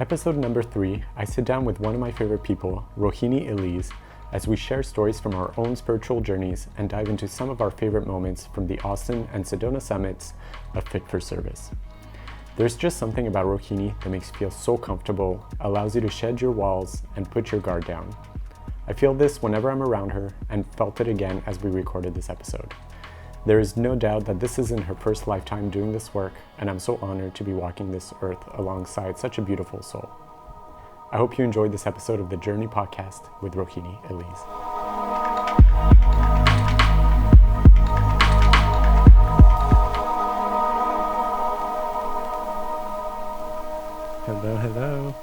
Episode number 3, I sit down with one of my favorite people, Rohini Elyse, as we share stories from our own spiritual journeys and dive into some of our favorite moments from the Austin and Sedona summits of Fit for Service. There's just something about Rohini that makes you feel so comfortable, allows you to shed your walls and put your guard down. I feel this whenever I'm around her and felt it again as we recorded this episode. There is no doubt that this isn't her first lifetime doing this work, and I'm so honored to be walking this earth alongside such a beautiful soul. I hope you enjoyed this episode of the Journey Podcast with Rohini Elyse. Hello, hello.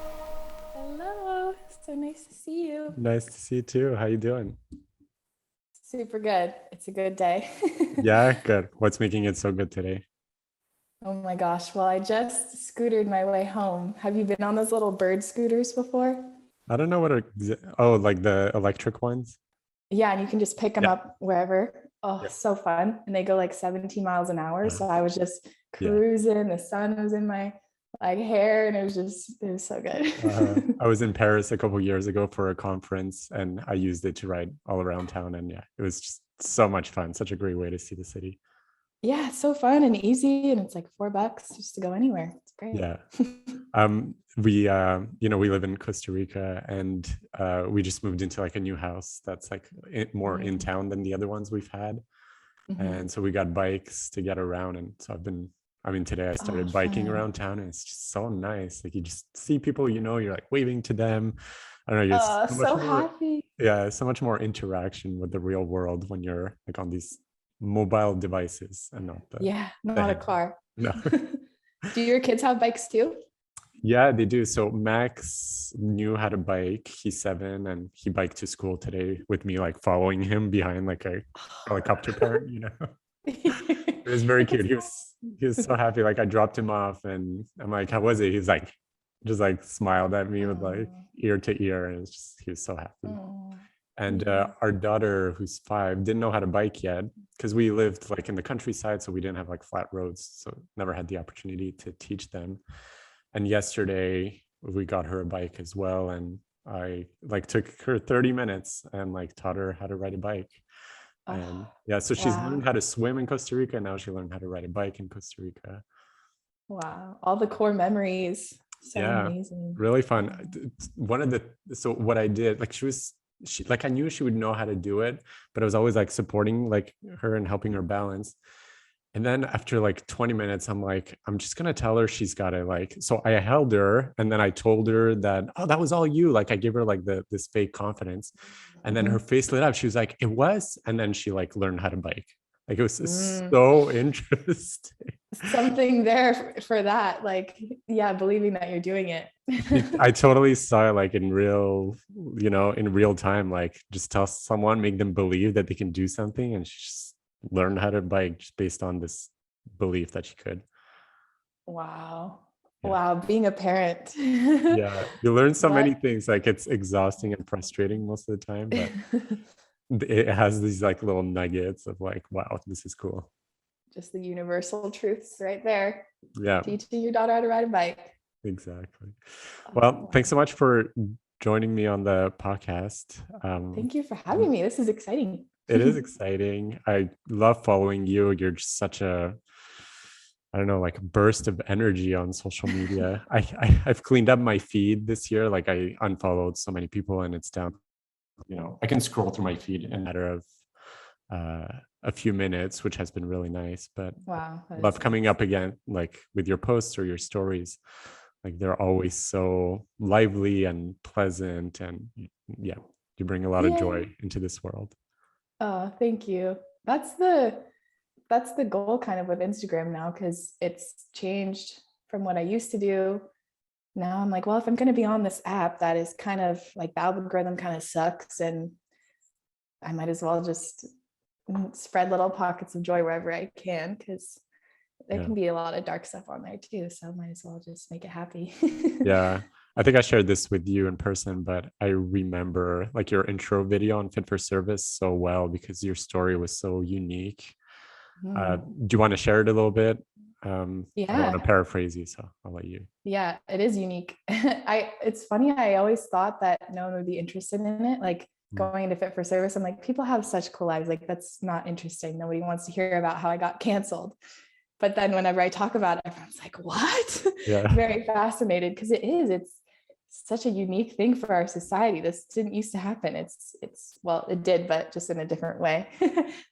Hello, so nice to see you. Nice to see you too. How you doing? Super good. It's a good day. Yeah, good. What's making it so good today? Oh my gosh. Well, I just scootered my way home. Have you been on those little bird scooters before? I don't know what like the electric ones? Yeah, and you can just pick them up wherever. Oh, so fun. And they go like 17 miles an hour. So I was just cruising. The sun was in my hair, and it was so good. I was in Paris a couple of years ago for a conference, and I used it to ride all around town, and it was just so much fun. Such a great way to see the city. Yeah, it's so fun and easy, and it's like $4 just to go anywhere. It's great. Yeah. We live in Costa Rica, and we just moved into like a new house that's like more in town than the other ones we've had. And so we got bikes to get around, and so today I started biking around town, and it's just so nice. Like you just see people, you're like waving to them. I don't know, you're so happy. Yeah, so much more interaction with the real world when you're like on these mobile devices and not a car. No. Do your kids have bikes too? Yeah, they do. So Max knew how to bike. He's 7, and he biked to school today with me, like following him behind like a helicopter parent, It was very cute. He was so happy. Like I dropped him off, and I'm like, "How was it?" He's like, just like smiled at me with like ear to ear, and he was so happy. And our daughter, who's 5, didn't know how to bike yet because we lived like in the countryside, so we didn't have like flat roads, so never had the opportunity to teach them. And yesterday we got her a bike as well, and I like took her 30 minutes and like taught her how to ride a bike. And so she's learned how to swim in Costa Rica, and now she learned how to ride a bike in Costa Rica. Wow, all the core memories. So amazing. Really fun. So what I did, like she like I knew she would know how to do it, but I was always like supporting like her and helping her balance. And then after like 20 minutes, I'm like, I'm just going to tell her she's got to like, so I held her, and then I told her that, that was all you. Like I gave her like this fake confidence, and then her face lit up. She was like, it was. And then she like learned how to bike. Like it was so interesting. Something there for that. Like, believing that you're doing it. I totally saw it like in real time, like just tell someone, make them believe that they can do something, and she just learned how to bike just based on this belief that she could. Wow. Being a parent. Yeah, you learn so many things. Like it's exhausting and frustrating most of the time, but it has these like little nuggets of like, wow, this is cool. Just the universal truths right there. Yeah. Teaching your daughter how to ride a bike. Exactly. Well, thanks so much for joining me on the podcast. Thank you for having me. This is exciting. It is exciting. I love following you. You're just such a, I don't know, like a burst of energy on social media. I've cleaned up my feed this year. Like I unfollowed so many people, and it's down. I can scroll through my feed in a matter of a few minutes, which has been really nice. But love coming up again, like with your posts or your stories. Like they're always so lively and pleasant, and you bring a lot of joy into this world. Oh, thank you. That's the goal kind of with Instagram now, because it's changed from what I used to do. Now I'm like, well, if I'm going to be on this app that is kind of like the algorithm kind of sucks, and I might as well just spread little pockets of joy wherever I can, because there can be a lot of dark stuff on there too. So I might as well just make it happy. Yeah. I think I shared this with you in person, but I remember like your intro video on Fit for Service so well because your story was so unique. Do you want to share it a little bit? I don't want to paraphrase you, so I'll let you. Yeah, it is unique. It's funny, I always thought that no one would be interested in it, like going into Fit for Service. I'm like, people have such cool lives, like that's not interesting. Nobody wants to hear about how I got canceled. But then whenever I talk about it, everyone's like, what? Yeah. Very fascinated, because it's such a unique thing for our society. This didn't used to happen. It's well, it did, but just in a different way.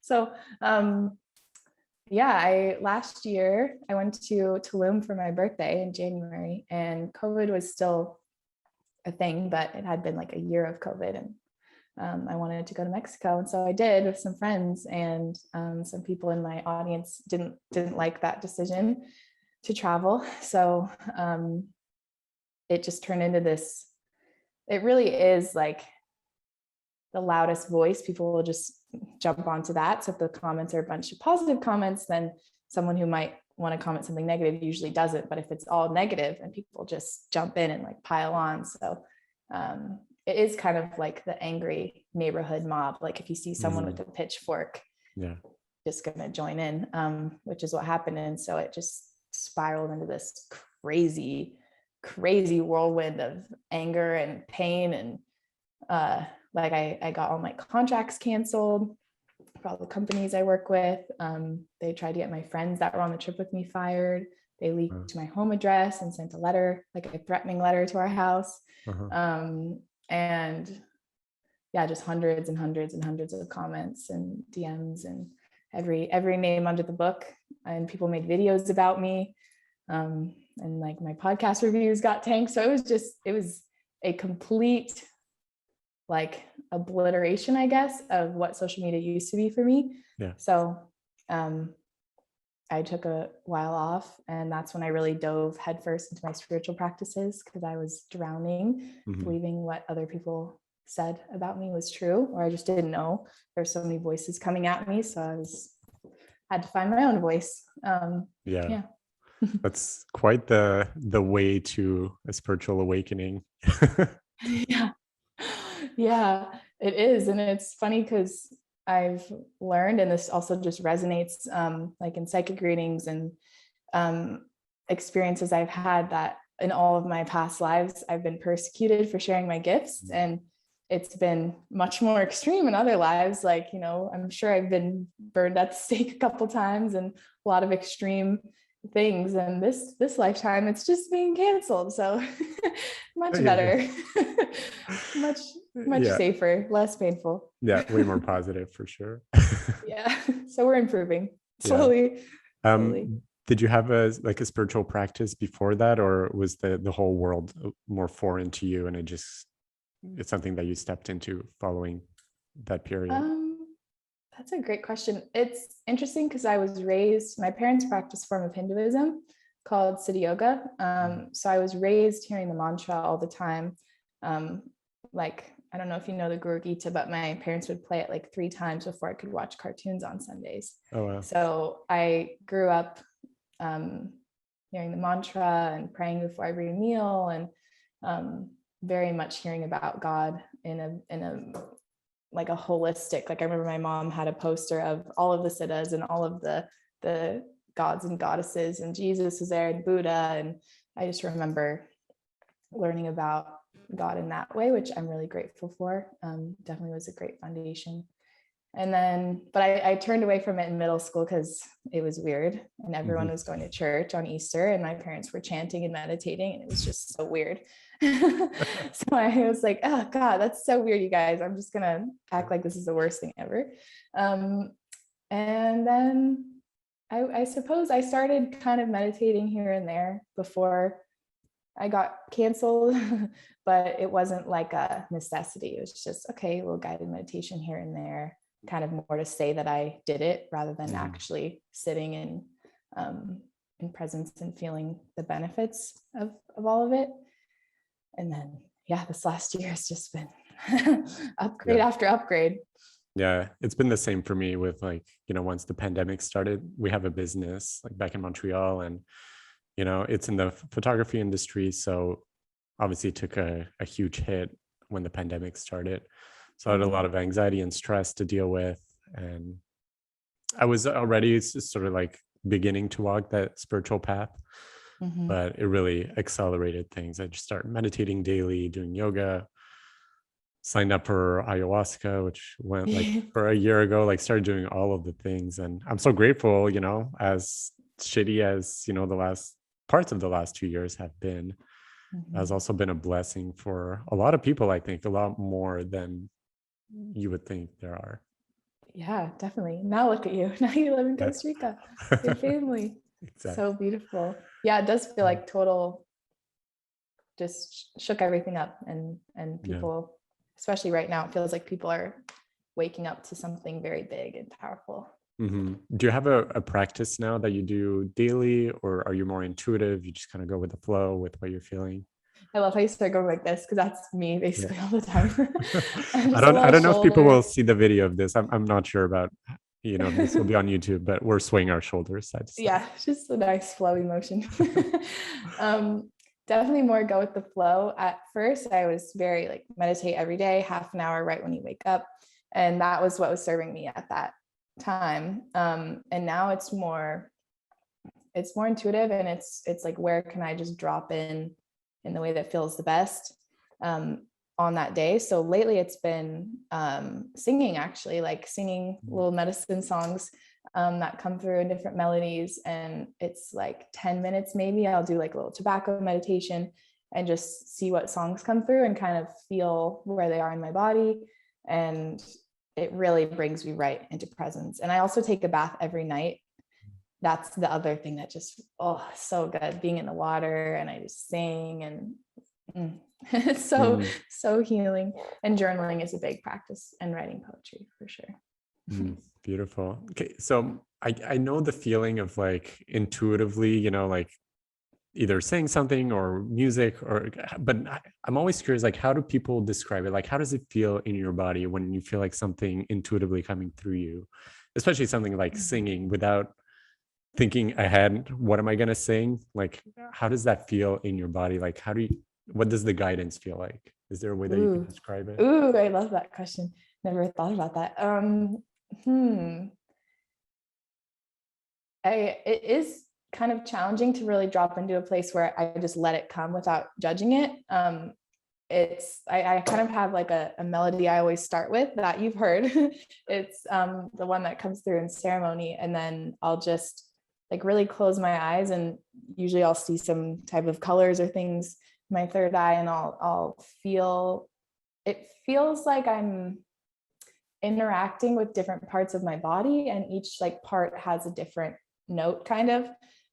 So yeah, last year I went to Tulum for my birthday in January, and COVID was still a thing, but it had been like a year of COVID, and I wanted to go to Mexico, and so I did with some friends, and some people in my audience didn't like that decision to travel. So it just turned into this. It really is like the loudest voice. People will just jump onto that. So if the comments are a bunch of positive comments, then someone who might want to comment something negative usually doesn't. But if it's all negative, and people just jump in and like pile on. So it is kind of like the angry neighborhood mob. Like if you see someone with a pitchfork, just gonna join in, which is what happened. And so it just spiraled into this crazy whirlwind of anger and pain. And like I got all my contracts canceled for all the companies I work with. They tried to get my friends that were on the trip with me fired. They leaked my home address and sent a letter, like a threatening letter, to our house. And yeah, just hundreds and hundreds and hundreds of comments and DMs and every name under the book. And people made videos about me. And like my podcast reviews got tanked. So it was a complete like obliteration, I guess, of what social media used to be for me. Yeah. So I took a while off, and that's when I really dove headfirst into my spiritual practices, because I was drowning, believing what other people said about me was true, or I just didn't know. There's so many voices coming at me. So I had to find my own voice. Yeah. That's quite the way to a spiritual awakening. Yeah, it is. And it's funny because I've learned, and this also just resonates like in psychic readings and experiences I've had, that in all of my past lives, I've been persecuted for sharing my gifts. And it's been much more extreme in other lives. Like, I'm sure I've been burned at the stake a couple times and a lot of extreme things. And this lifetime, it's just being canceled. So much better, much safer, less painful. Yeah, way more positive for sure. Yeah. So we're improving slowly. Did you have a spiritual practice before that, or was the whole world more foreign to you, and it's something that you stepped into following that period? That's a great question. It's interesting because my parents practice a form of Hinduism called Siddha Yoga. So I was raised hearing the mantra all the time. Like, I don't know if you know the Guru Gita, but my parents would play it like 3 times before I could watch cartoons on Sundays. Oh, wow. So I grew up hearing the mantra and praying before every meal, and very much hearing about God in a like a holistic, like I remember my mom had a poster of all of the siddhas and all of the gods and goddesses, and Jesus is there, and Buddha. And I just remember learning about God in that way, which I'm really grateful for. Definitely was a great foundation. And then, but I turned away from it in middle school because it was weird, and everyone was going to church on Easter, and my parents were chanting and meditating, and it was just so weird. So I was like, oh God, that's so weird, you guys. I'm just gonna act like this is the worst thing ever. And then I suppose I started kind of meditating here and there before I got canceled, but it wasn't like a necessity. It was just, okay, a little guided meditation here and there, kind of more to say that I did it rather than actually sitting in presence and feeling the benefits of all of it. And then, this last year has just been upgrade after upgrade. Yeah, it's been the same for me with once the pandemic started, we have a business like back in Montreal, and it's in the photography industry. So obviously it took a huge hit when the pandemic started. So I had a lot of anxiety and stress to deal with. And I was already sort of like beginning to walk that spiritual path, Mhm. but it really accelerated things. I just started meditating daily, doing yoga, signed up for ayahuasca, which went like for a year ago, like started doing all of the things. And I'm so grateful, as shitty as, the last parts of the last 2 years have been, has Mhm. also been a blessing for a lot of people. I think a lot more than you would think there are. Yeah, definitely. Now look at you. Now you live in Yeah. Costa Rica. Your family. Exactly. So beautiful. Yeah, it does feel like total just shook everything up, and Yeah. people, especially right now, it feels like people are waking up to something very big and powerful. Do you have a practice now that you do daily, or are you more intuitive? You just kind of go with the flow with what you're feeling? I love how you start going like this, because that's me Yeah. basically all the time. I'm I just a don't I little don't know if people will shoulder. see the video of this. I'm not sure about, if this will be on YouTube, but we're swaying our shoulders side to side. Yeah, just a nice flowy motion. um, Definitely more go with the flow. At first, I was very like meditate every day, half an hour right when you wake up, and that was what was serving me at that time. And now it's more intuitive, and it's like, where can I just drop in the way that feels the best on that day. So lately it's been singing, actually, like singing little medicine songs that come through in different melodies, and it's like 10 minutes maybe. I'll do like a little tobacco meditation and just see what songs come through and kind of feel where they are in my body, and it really brings me right into presence. And I also take a bath every night. That's the other thing that just, oh, so good, being in the water, and I just sing, and it's so healing. And journaling is a big practice, and writing poetry for sure. Beautiful. Okay, so I know the feeling of like intuitively, like either saying something or music, but I'm always curious, like, how do people describe it? Like, how does it feel in your body when you feel like something intuitively coming through you, especially something like singing without thinking ahead, what am I going to sing? Like, how does that feel in your body? Like, what does the guidance feel like? Is there a way that you can Ooh, describe it? ooh, I love that question. Never thought about that. It is kind of challenging to really drop into a place where I just let it come without judging it. I kind of have like a melody I always start with that you've heard. It's the one that comes through in ceremony, and then I'll just like really close my eyes, and usually I'll see some type of colors or things in my third eye, and I'll feel, it feels like I'm interacting with different parts of my body, and each like part has a different note, kind of.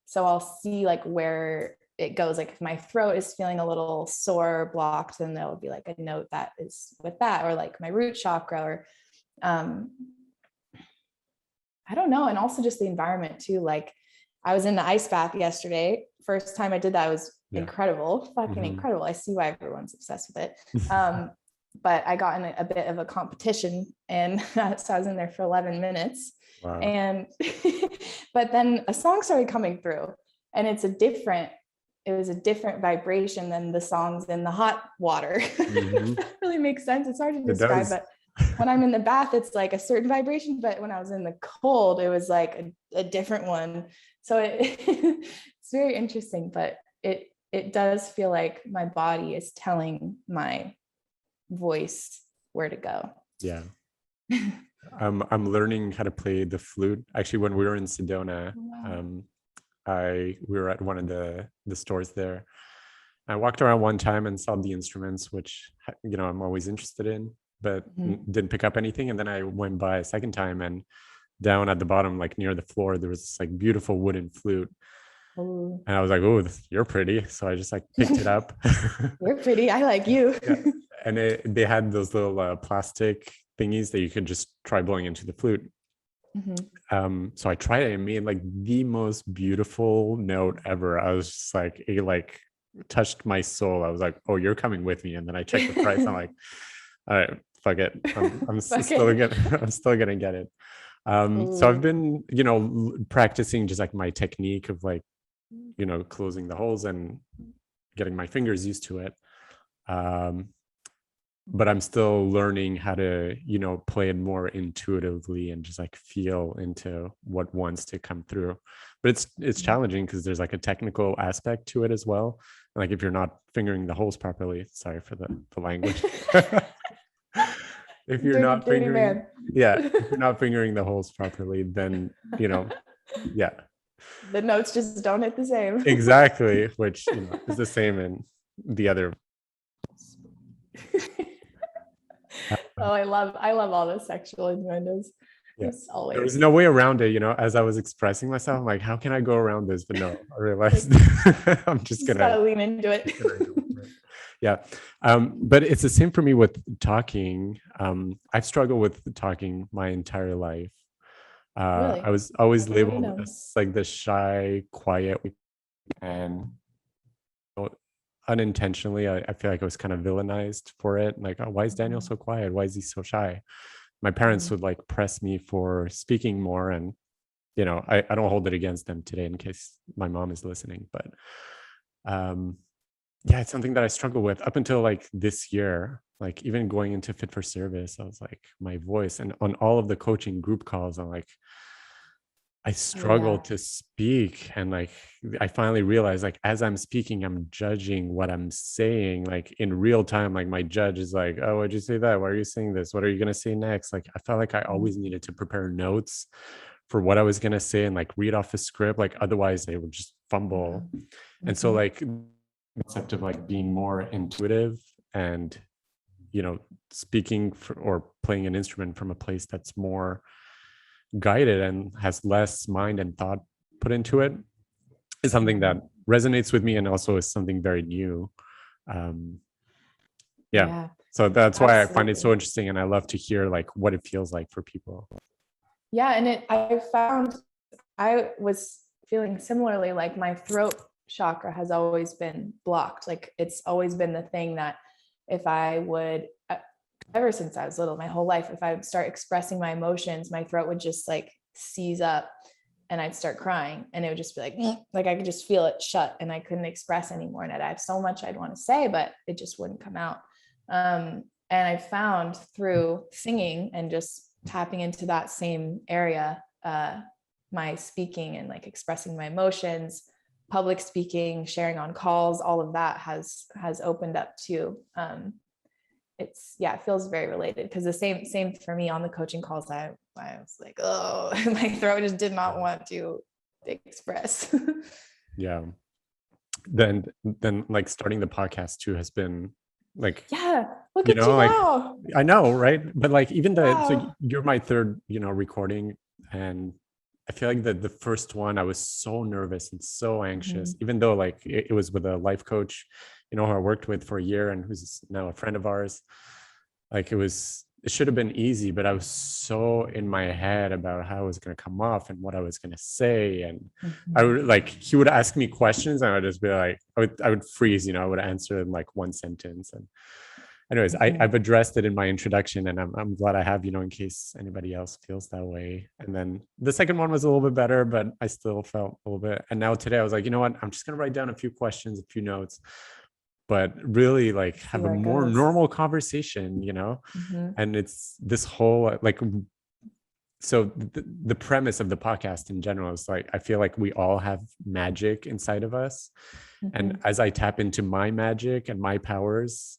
So I'll see like where it goes. Like if my throat is feeling a little sore or blocked, then there'll be like a note that is with that, or like my root chakra, or I don't know. And also just the environment too. Like I was in the ice bath yesterday. First time I did that was incredible, fucking incredible. I see why everyone's obsessed with it. But I got in a bit of a competition, and so I was in there for 11 minutes. Wow. And but then a song started coming through, and it was a different vibration than the songs in the hot water. If that really makes sense. It's hard to describe, but when I'm in the bath, it's like a certain vibration, but when I was in the cold, it was like a different one. So it's very interesting, but it does feel like my body is telling my voice where to go. Yeah. I'm learning how to play the flute. Actually, when we were in Sedona, we were at one of the stores there. I walked around one time and saw the instruments, which I'm always interested in, but didn't pick up anything. And then I went by a second time, and down at the bottom, like near the floor, there was this like beautiful wooden flute. Ooh. And I was like, "Oh, you're pretty." So I just like picked it up. You're pretty. I like you. Yeah. And they had those little plastic thingies that you could just try blowing into the flute. So I tried it and made like the most beautiful note ever. I was just like, it like touched my soul. I was like, "Oh, you're coming with me." And then I checked the price. I'm like, "All right, fuck it. I'm still gonna get it." So I've been, practicing just like my technique of like, closing the holes and getting my fingers used to it. but I'm still learning how to, play it more intuitively and just like feel into what wants to come through. But it's challenging because there's like a technical aspect to it as well. Like if you're not fingering the holes properly, sorry for the language. If you're Dirty, not dirty fingering, man. yeah, if you're not fingering the holes properly, then yeah, The notes just don't hit the same. exactly. Which is the same in the other. Oh, I love all the sexual innuendos. Yeah, It's there was always no way around it. As I was expressing myself, I'm like, how can I go around this? But no, I realized I'm just just gonna gotta lean into it. go for it. Yeah. But it's the same for me with talking. I've struggled with talking my entire life. Really? I was always I didn't labeled know. as like the shy, quiet, and unintentionally, I feel like I was kind of villainized for it. Like, oh, why is Daniel so quiet? Why is he so shy? My parents would like press me for speaking more, and I don't hold it against them today in case my mom is listening, but yeah, it's something that I struggle with up until like this year. Like even going into Fit for Service, I was like, my voice, and on all of the coaching group calls, I'm like, I Oh struggle yeah. to speak. And like I finally realized, like, as I'm speaking, I'm judging what I'm saying, like in real time. Like my judge is like, oh, why'd you say that? Why are you saying this? What are you gonna say next? Like I felt like I always needed to prepare notes for what I was gonna say and like read off a script. Like otherwise they would just fumble. And so like concept of like being more intuitive and speaking or playing an instrument from a place that's more guided and has less mind and thought put into it is something that resonates with me and also is something very new. um yeah, Yeah, so that's why I find it so absolutely. interesting, and I love to hear like what it feels like for people. Yeah, and I found I was feeling similarly, like my throat chakra has always been blocked. Like it's always been the thing that if I would, ever since I was little, my whole life, if I would start expressing my emotions, my throat would just like seize up and I'd start crying and it would just be like I could just feel it shut and I couldn't express anymore. And I'd have so much I'd want to say, but it just wouldn't come out. And I found through singing and just tapping into that same area, my speaking and like expressing my emotions, public speaking, sharing on calls, all of that has opened up too. It's it feels very related because the same for me on the coaching calls. I was like, oh, my throat just did not want to express. Yeah, then like starting the podcast too has been like, Yeah, look at you like now. I know, right? But like even so Wow. you're my third recording, and I feel like the first one I was so nervous and so anxious, even though like it was with a life coach who I worked with for a year and who's now a friend of ours. Like it should have been easy, but I was so in my head about how I was going to come off and what I was going to say. And I would like, he would ask me questions and I would just be like, I would freeze, I would answer in like one sentence. And anyways, I've addressed it in my introduction, and I'm glad I have, in case anybody else feels that way. And then the second one was a little bit better, but I still felt a little bit. And now today I was like, you know what? I'm just going to write down a few questions, a few notes, but really like See have a where it more goes. normal conversation, and it's this whole like, so the premise of the podcast in general is like, I feel like we all have magic inside of us. And as I tap into my magic and my powers,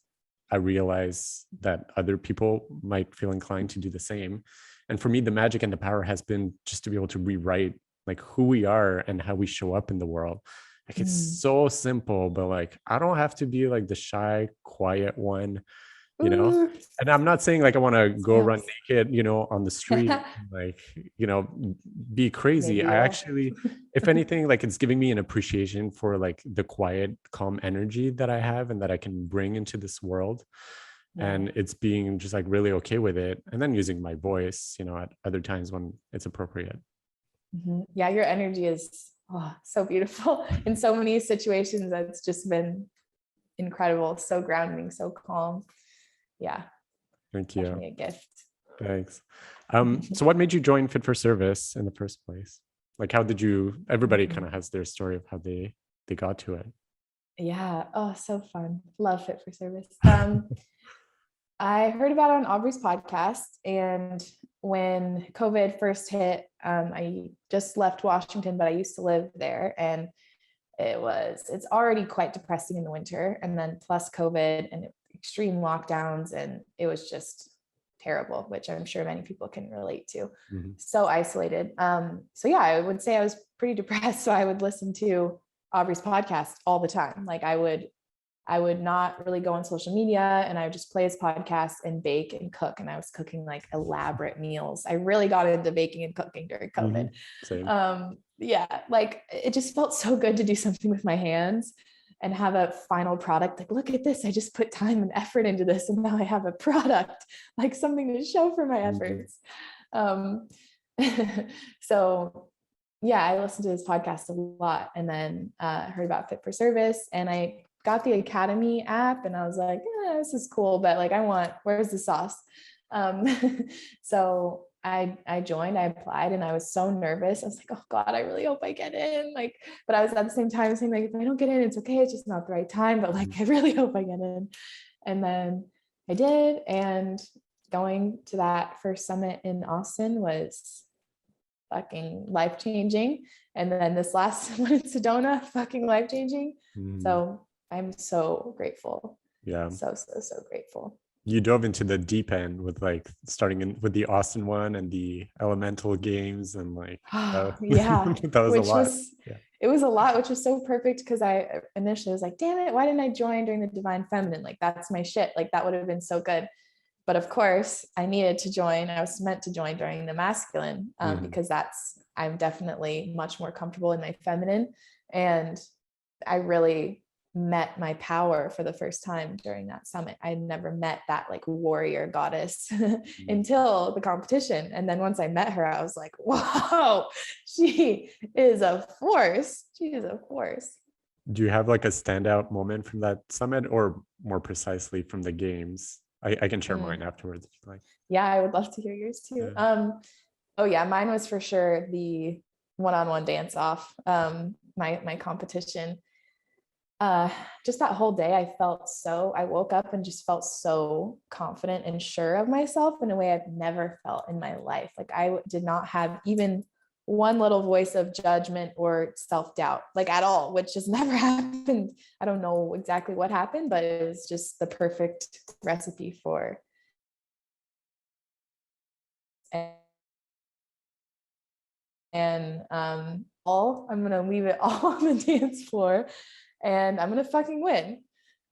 I realize that other people might feel inclined to do the same. And for me, the magic and the power has been just to be able to rewrite like who we are and how we show up in the world. Like it's so simple, but like I don't have to be like the shy, quiet one, Ooh, and I'm not saying like I want to go run snaps. naked, on the street, like, be crazy. Maybe I you will. actually, if anything, like it's giving me an appreciation for like the quiet, calm energy that I have and that I can bring into this world. Yeah. And it's being just like really okay with it. And then using my voice, at other times when it's appropriate. Yeah, your energy is so beautiful in so many situations. That's just been incredible, so grounding, so calm. Yeah, Thank you. definitely a gift. Thanks. So what made you join Fit for Service in the first place? Like, how did everybody kind of has their story of how they got to it. Yeah. Oh, so fun. Love Fit for Service. I heard about it on Aubrey's podcast. And when COVID first hit, I just left Washington, but I used to live there. And it's already quite depressing in the winter. And then plus COVID and extreme lockdowns. And it was just terrible, which I'm sure many people can relate to. Mm-hmm. So isolated. So yeah, I would say I was pretty depressed. So I would listen to Aubrey's podcast all the time. Like I would not really go on social media, and I would just play his podcast and bake and cook. And I was cooking like elaborate meals. I really got into baking and cooking during COVID. Same. Yeah, like it just felt so good to do something with my hands and have a final product. Like, look at this. I just put time and effort into this. And now I have a product, like something to show for my efforts. So yeah, I listened to his podcast a lot, and then heard about Fit for Service, and I got the Academy app, and I was like, this is cool, but like, where's the sauce? So I joined, I applied, and I was so nervous. I was like, oh God, I really hope I get in. Like, but I was at the same time saying, like, if I don't get in, it's okay. It's just not the right time, but like, I really hope I get in. And then I did. And going to that first summit in Austin was fucking life-changing. And then this last one in Sedona, fucking life-changing. So I'm so grateful. Yeah. So grateful. You dove into the deep end with like starting with the Austin one and the elemental games, and like yeah, that was a lot. It was a lot, which was so perfect, because I initially was like, damn it, why didn't I join during the Divine Feminine? Like, that's my shit. Like, that would have been so good. But of course I needed to join. I was meant to join during the masculine, because I'm definitely much more comfortable in my feminine. And I really met my power for the first time during that summit. I had never met that like warrior goddess until the competition. And then once I met her, I was like, whoa, she is a force. She is a force. Do you have like a standout moment from that summit, or more precisely from the games? I can share mine afterwards if you like. Yeah, I would love to hear yours too. Oh yeah, mine was for sure the one-on-one dance off. My competition. Just that whole day, I woke up and just felt so confident and sure of myself in a way I've never felt in my life. Like, I did not have even one little voice of judgment or self-doubt, like, at all, which just never happened. I don't know exactly what happened, but it was just the perfect recipe for. And I'm going to leave it all on the dance floor, and I'm going to fucking win.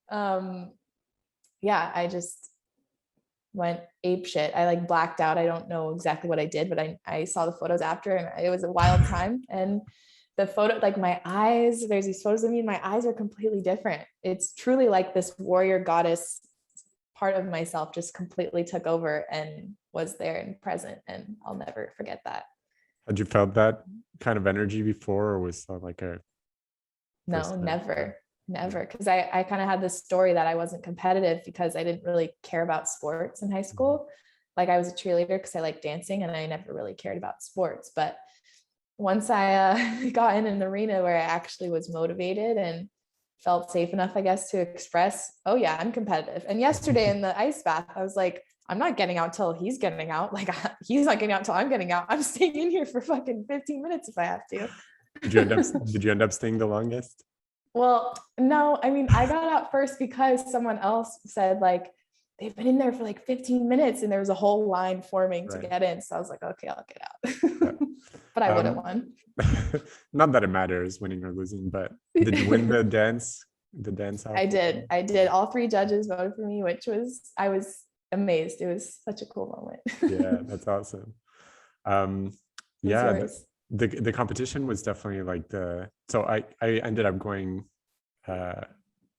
Yeah, I just went ape shit. I like blacked out. I don't know exactly what I did, but I saw the photos after, and it was a wild time. And the photo, like my eyes, there's these photos of me and my eyes are completely different. It's truly like this warrior goddess part of myself just completely took over and was there and present. And I'll never forget that. Had you felt that kind of energy before, or was that like a... No, never. Because I kind of had this story that I wasn't competitive because I didn't really care about sports in high school. Like, I was a cheerleader because I liked dancing, and I never really cared about sports. But once I got in an arena where I actually was motivated and felt safe enough, I guess, to express, oh yeah, I'm competitive. And yesterday in the ice bath, I was like, I'm not getting out till he's getting out. Like, he's not getting out till I'm getting out. I'm staying in here for fucking 15 minutes if I have to. Did you end up staying the longest? Well, no, I mean, I got out first because someone else said, like, they've been in there for like 15 minutes and there was a whole line forming to get in. So I was like, okay, I'll get out. But I would have won. Not that it matters winning or losing, but did you win the dance? I did. All 3 judges voted for me, I was amazed. It was such a cool moment. Yeah, that's awesome. Yeah, the competition was definitely like so I ended up going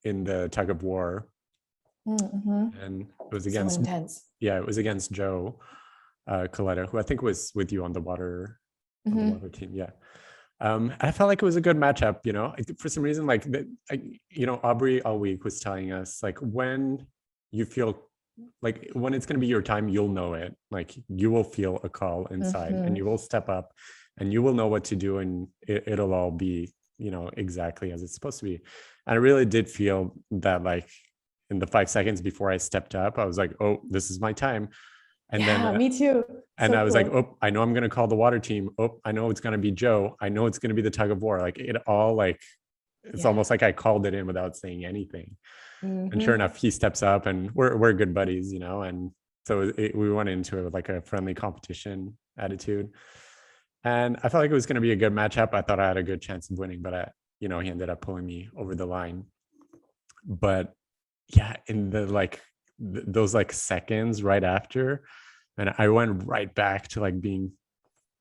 in the tug of war, and it was against, so intense. Yeah, it was against Joe Coletta, who I think was with you on the water team. Yeah. I felt like it was a good matchup, you know. For some reason, like Aubrey all week was telling us, like, when you feel like when it's going to be your time, you'll know it. Like, you will feel a call inside, and you will step up, and you will know what to do, and it'll all be, exactly as it's supposed to be. And I really did feel that, like, in the 5 seconds before I stepped up, I was like, oh, this is my time. And Yeah, then me too. and So I was like, cool. oh, I know I'm going to call the water team. Oh, I know it's going to be Joe. I know it's going to be the tug of war. Like it all like, it's Yeah. almost like I called it in without saying anything. And sure Mm-hmm. enough, he steps up and we're good buddies, you know? And so we went into it with like a friendly competition attitude. And I felt like it was going to be a good matchup. I thought I had a good chance of winning, but he ended up pulling me over the line. But yeah, in the like those like seconds right after, and I went right back to like being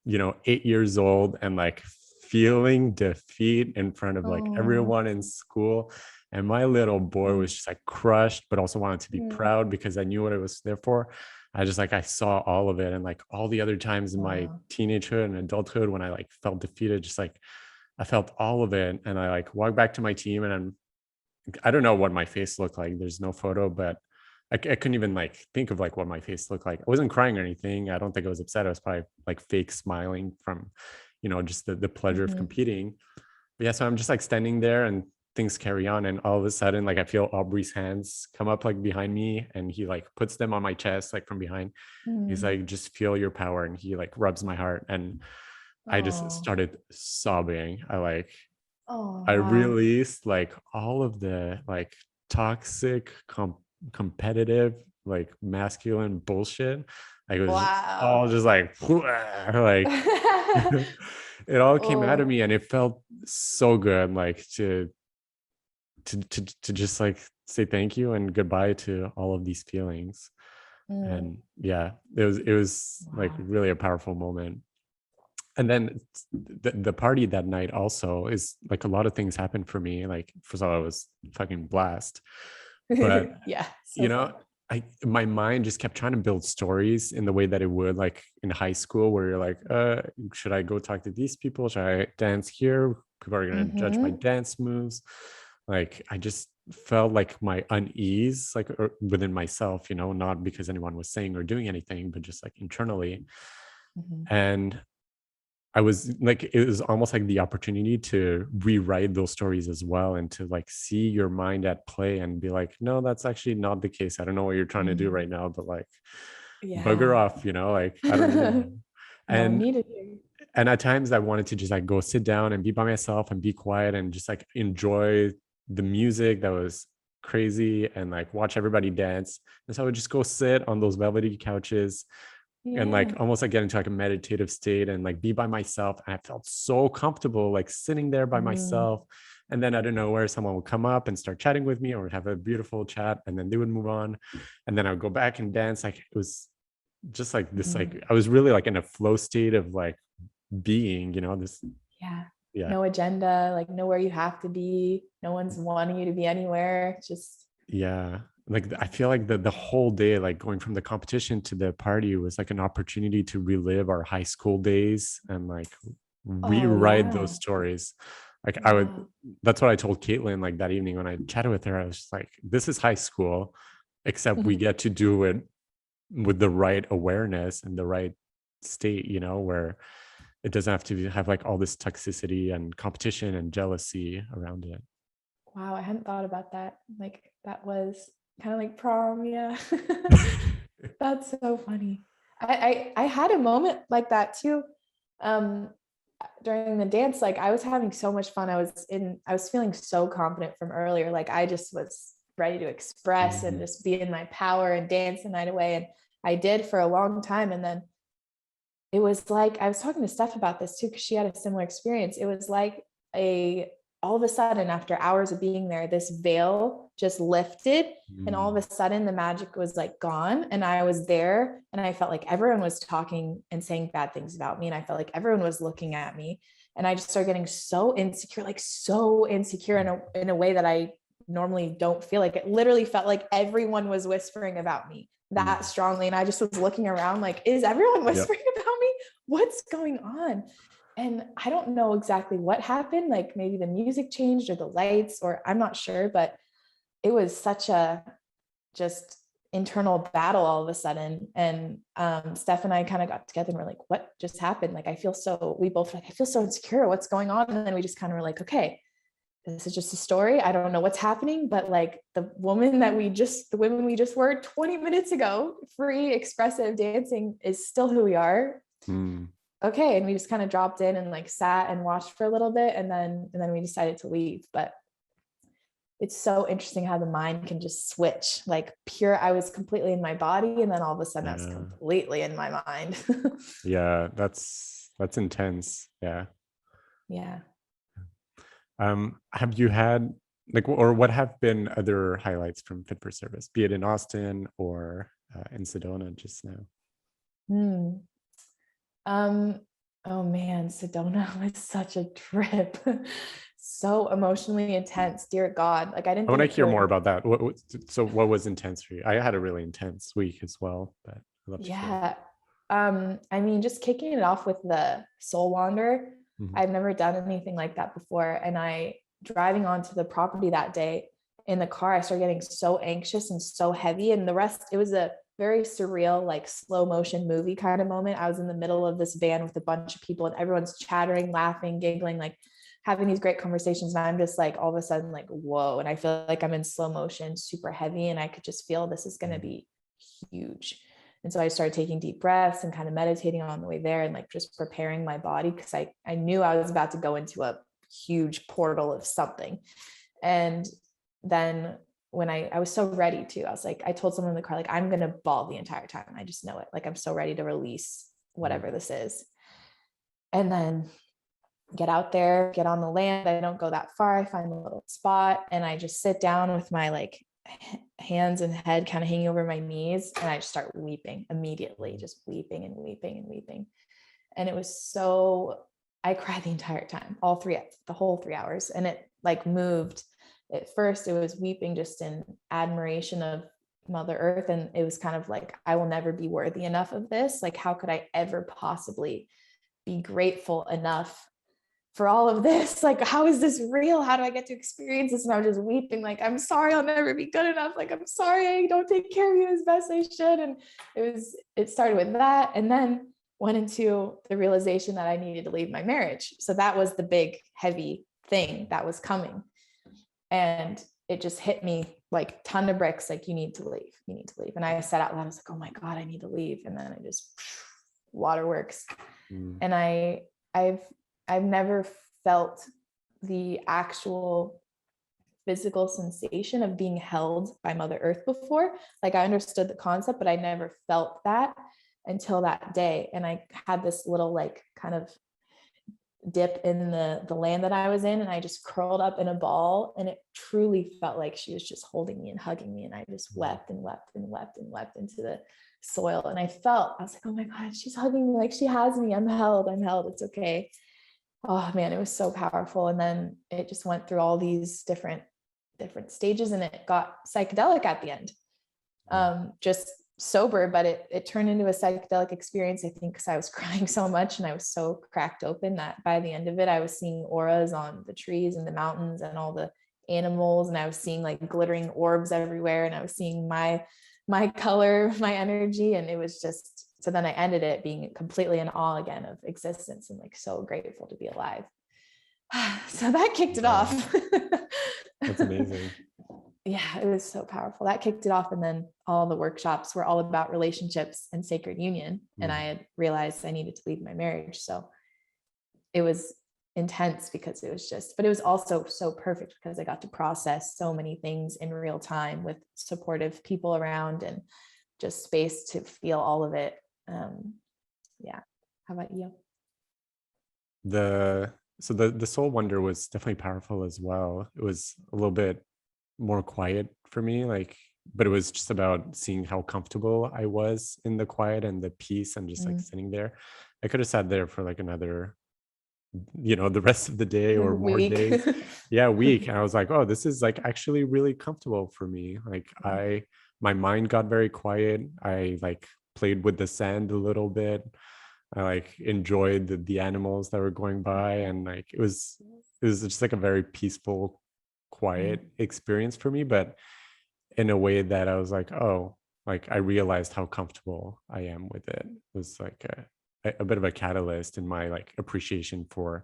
8 years old and like feeling defeat in front of like Oh. everyone in school. And my little boy Mm. was just like crushed, but also wanted to be Mm. proud because I knew what it was there for. I saw all of it. And like all the other times in my Wow. teenagehood and adulthood when I like felt defeated, just like I felt all of it. And I like walked back to my team and I don't know what my face looked like. There's no photo, but I couldn't even like think of like what my face looked like. I wasn't crying or anything. I don't think I was upset. I was probably like fake smiling from, just the pleasure of Mm-hmm. competing. But yeah, so I'm just like standing there and things carry on. And all of a sudden, like I feel Aubrey's hands come up like behind me and he like puts them on my chest, like from behind. He's Mm. like, just feel your power. And he like rubs my heart. And I just Oh. started sobbing. Oh, I wow. released like all of the like toxic competitive like masculine bullshit. Like it was Wow. all just like like it all came out of Oh. me and it felt so good like to just like say thank you and goodbye to all of these feelings. Mm. And yeah, it was like Wow. really a powerful moment. And then the party that night also is like a lot of things happened for me. Like first of all, I was fucking blessed, but Yeah, you so know, fun. my mind just kept trying to build stories in the way that it would like in high school, where you're like, should I go talk to these people? Should I dance here? People are gonna judge my Mm-hmm. dance moves. Like I just felt like my unease, like within myself, not because anyone was saying or doing anything, but just like internally. Mm-hmm. And I was like, it was almost like the opportunity to rewrite those stories as well and to like see your mind at play and be like, no, that's actually not the case. I don't know what you're trying to do Mm. right now, but like bugger Yeah. off, like I don't need you. No one And needed you. and at times I wanted to just like go sit down and be by myself and be quiet and just like enjoy the music that was crazy and like watch everybody dance. And so I would just go sit on those velvety couches and like Yeah. almost like get into like a meditative state and like be by myself. And I felt so comfortable like sitting there by Mm. myself. And then I don't know where someone would come up and start chatting with me or have a beautiful chat, and then they would move on. And then I would go back and dance. Like it was just like this, Mm. like I was really like in a flow state of like being, this. Yeah. Yeah. No agenda, like know where you have to be. No one's wanting you to be anywhere. Just Yeah. Like I feel like the whole day, like going from the competition to the party was like an opportunity to relive our high school days and like oh rewrite those yeah. stories. Like Wow. that's what I told Caitlin like that evening when I chatted with her. I was just like, this is high school, except we get to do it with the right awareness and the right state, where it doesn't have to have like all this toxicity and competition and jealousy around it. Wow, I hadn't thought about that. Like that was kind of like prom, yeah. That's so funny. I had a moment like that too. Um during the dance, like I was having so much fun. I was feeling so confident from earlier. Like I just was ready to express and Mhm. just be in my power and dance the night away. And I did for a long time. And then it was like I was talking to Steph about this too, because she had a similar experience. It was like a all of a sudden, after hours of being there, this veil just lifted, and all of a Mm. sudden the magic was like gone. And I was there, and I felt like everyone was talking and saying bad things about me. And I felt like everyone was looking at me. And I just started getting so insecure, like so insecure in a way that I normally don't feel. Like it literally felt like everyone was whispering about me that Mm. strongly. And I just was looking around like, is everyone Yep. whispering about me? What's going on? And I don't know exactly what happened. Like maybe the music changed or the lights, or I'm not sure, but it was such a just internal battle all of a sudden. And Steph and I kind of got together and we're like, what just happened? Like, we both like, I feel so insecure. What's going on? And then we just kind of were like, okay, this is just a story. I don't know what's happening, but like the women we just were 20 minutes ago, free, expressive dancing is still who we are. Okay. And we just kind of dropped in and like sat and watched for a little bit. And then we decided to leave. But it's so interesting how the mind can just switch, like I was completely in my body. And then all of a sudden I was completely in my mind. Yeah. That's intense. Yeah. Yeah. Have you had like, or what have been other highlights from Fit for Service, be it in Austin or in Sedona just now? Oh man, Sedona was such a trip. So emotionally intense. Dear God. Like I didn't I want to think hear more about that. So what was intense for you? I had a really intense week as well, but I'd love to hear. I mean, just kicking it off with the Soul Wander. Mhm. I've never done anything like that before. And driving onto the property that day in the car, I started getting so anxious and so heavy. And the rest, it was a very surreal, like slow motion movie kind of moment. I was in the middle of this van with a bunch of people and everyone's chattering, laughing, giggling, like having these great conversations. And I'm just like, all of a sudden, like, whoa. And I feel like I'm in slow motion, super heavy. And I could just feel this is going to be huge. And so I started taking deep breaths and kind of meditating on the way there and like just preparing my body because I knew I was about to go into a huge portal of something. And then when I was so ready to, I was like, I told someone in the car, like, I'm going to bawl the entire time. I just know it. Like, I'm so ready to release whatever this is. And then get out there, get on the land. I don't go that far. I find a little spot and I just sit down with my like hands and head kind of hanging over my knees. And I just start weeping immediately, just weeping and weeping and weeping. And it was I cried the entire time, the whole 3 hours. And it like moved. At first it was weeping just in admiration of Mother Earth. And it was kind of like, I will never be worthy enough of this. Like, how could I ever possibly be grateful enough for all of this? Like, how is this real? How do I get to experience this? And I was just weeping, like, I'm sorry, I'll never be good enough. Like, I'm sorry, I don't take care of you as best I should. And it started with that. And then went into the realization that I needed to leave my marriage. So that was the big, heavy thing that was coming. And it just hit me like ton of bricks. Like, you need to leave. And I said out loud, I was like, oh my God, I need to leave. And then I just waterworks. And I've never felt the actual physical sensation of being held by Mother Earth before. Like, I understood the concept, but I never felt that until that day. And I had this little like kind of dip in the land that I was in, and I just curled up in a ball, and it truly felt like she was just holding me and hugging me. And I just wept and wept and wept and wept into the soil. And I was like, oh my God, she's hugging me. Like, she has me. I'm held. It's okay. Oh man, it was so powerful. And then it just went through all these different stages, and it got psychedelic at the end. Just sober, but it turned into a psychedelic experience, I think, because I was crying so much and I was so cracked open that by the end of it, I was seeing auras on the trees and the mountains and all the animals. And I was seeing like glittering orbs everywhere. And I was seeing my color, my energy. And it was just, so then I ended it being completely in awe again of existence and like so grateful to be alive. So that kicked it off. That's amazing. Yeah, it was so powerful. That kicked it off. And then all the workshops were all about relationships and sacred union. And I had realized I needed to leave my marriage. So it was intense because but it was also so perfect because I got to process so many things in real time with supportive people around and just space to feel all of it. Yeah. How about you? The Soul Wonder was definitely powerful as well. It was a little bit more quiet for me, like, but it was just about seeing how comfortable I was in the quiet and the peace and just like sitting there. I could have sat there for like another, the rest of the day or more days. Yeah, week. And I was like, oh, this is like actually really comfortable for me. Like, my mind got very quiet. I like played with the sand a little bit. I like enjoyed the animals that were going by, and like it was just like a very peaceful, quiet experience for me, but in a way that I was like, oh, like I realized how comfortable I am with it. It was like a bit of a catalyst in my like appreciation for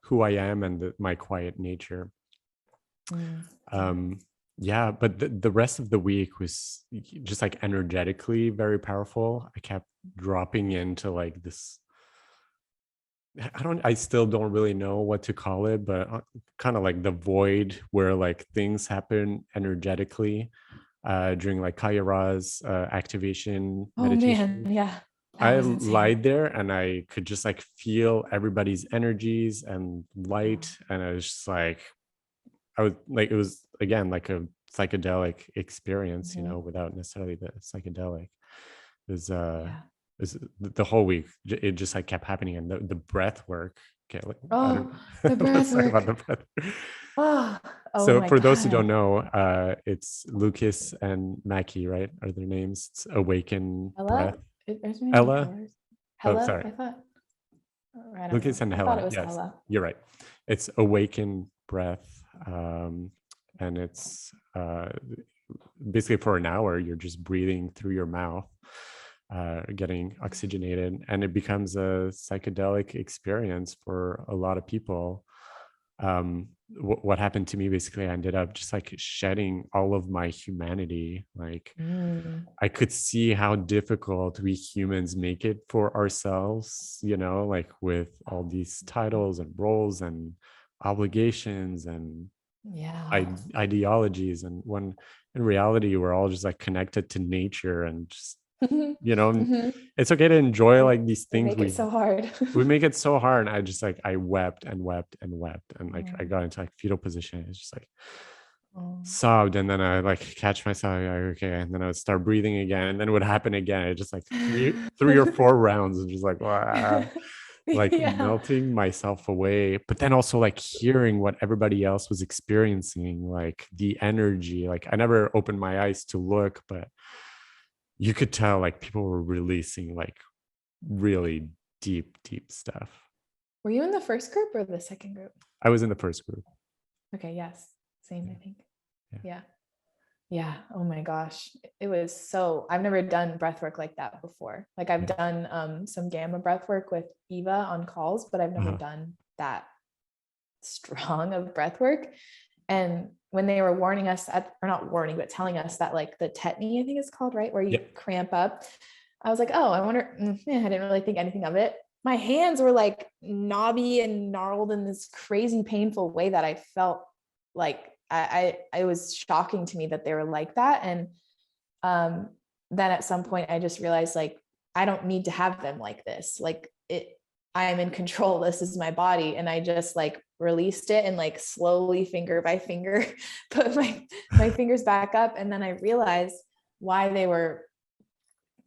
who I am and my quiet nature. Yeah, but the rest of the week was just like energetically very powerful. I kept dropping into like this, I still don't really know what to call it, but kind of like the void where like things happen energetically during like Kayara's activation Oh man, meditation. yeah, that I was insane. lied there and I could just like feel everybody's energies and light. And I was just like, I was like, it was again like a psychedelic experience, Mhm. without necessarily the psychedelic. It was Yeah. the whole week. It just like kept happening, and the breath work. Okay, I Oh, don't. the breath Let's talk about work. the breath. Oh, oh So my for those who God. don't know, it's Lucas and Mackie, right? Are their names? It's Awaken Hella? Breath. Is her name like Ella. Hella? Oh, Hella? sorry. I thought. I don't Lucas know. and I thought Hella. it was Yes, Hella. you're right. It's Awaken Breath, and it's basically for an hour you're just breathing through your mouth, getting oxygenated, and it becomes a psychedelic experience for a lot of people. What happened to me, basically, I ended up just like shedding all of my humanity. Like, Mm. I could see how difficult we humans make it for ourselves, like with all these titles and roles and obligations and Yeah. ideologies. And when in reality, we're all just like connected to nature and just, Mhm. and Mhm. it's okay to enjoy We like these we things. make it we so hard. we make it so hard. And I just like, I wept and wept and wept. And like, I Mm. got into like fetal position. It's just like, Oh. sobbed, and then I like catch myself, like, okay, and then I would start breathing again, and then it would happen again. It just like three or four rounds of just like, wow, like Yeah. melting myself away, but then also like hearing what everybody else was experiencing, like the energy. Like, I never opened my eyes to look, but you could tell like people were releasing like really deep stuff. Were you in the first group or the second group? I was in the first group. Okay, yes. Same, Yeah, I think. yeah. Yeah. Yeah. Oh my gosh. It was so, I've never done breath work like that before. Like I've Yeah. done some gamma breath work with Eva on calls, but I've never Uh-huh. done that strong of breath work. And when they were warning us or not warning, but telling us that like the tetany, I think it's called, right? Where you Yep. cramp up. I was like, oh, I wonder, I didn't really think anything of it. My hands were like knobby and gnarled in this crazy painful way that I felt like it was shocking to me that they were like that. And um, then at some point I just realized like, I don't need to have them like this. Like I am in control. This is my body. And I just like released it and like slowly finger by finger put my fingers back up. And then I realized why they were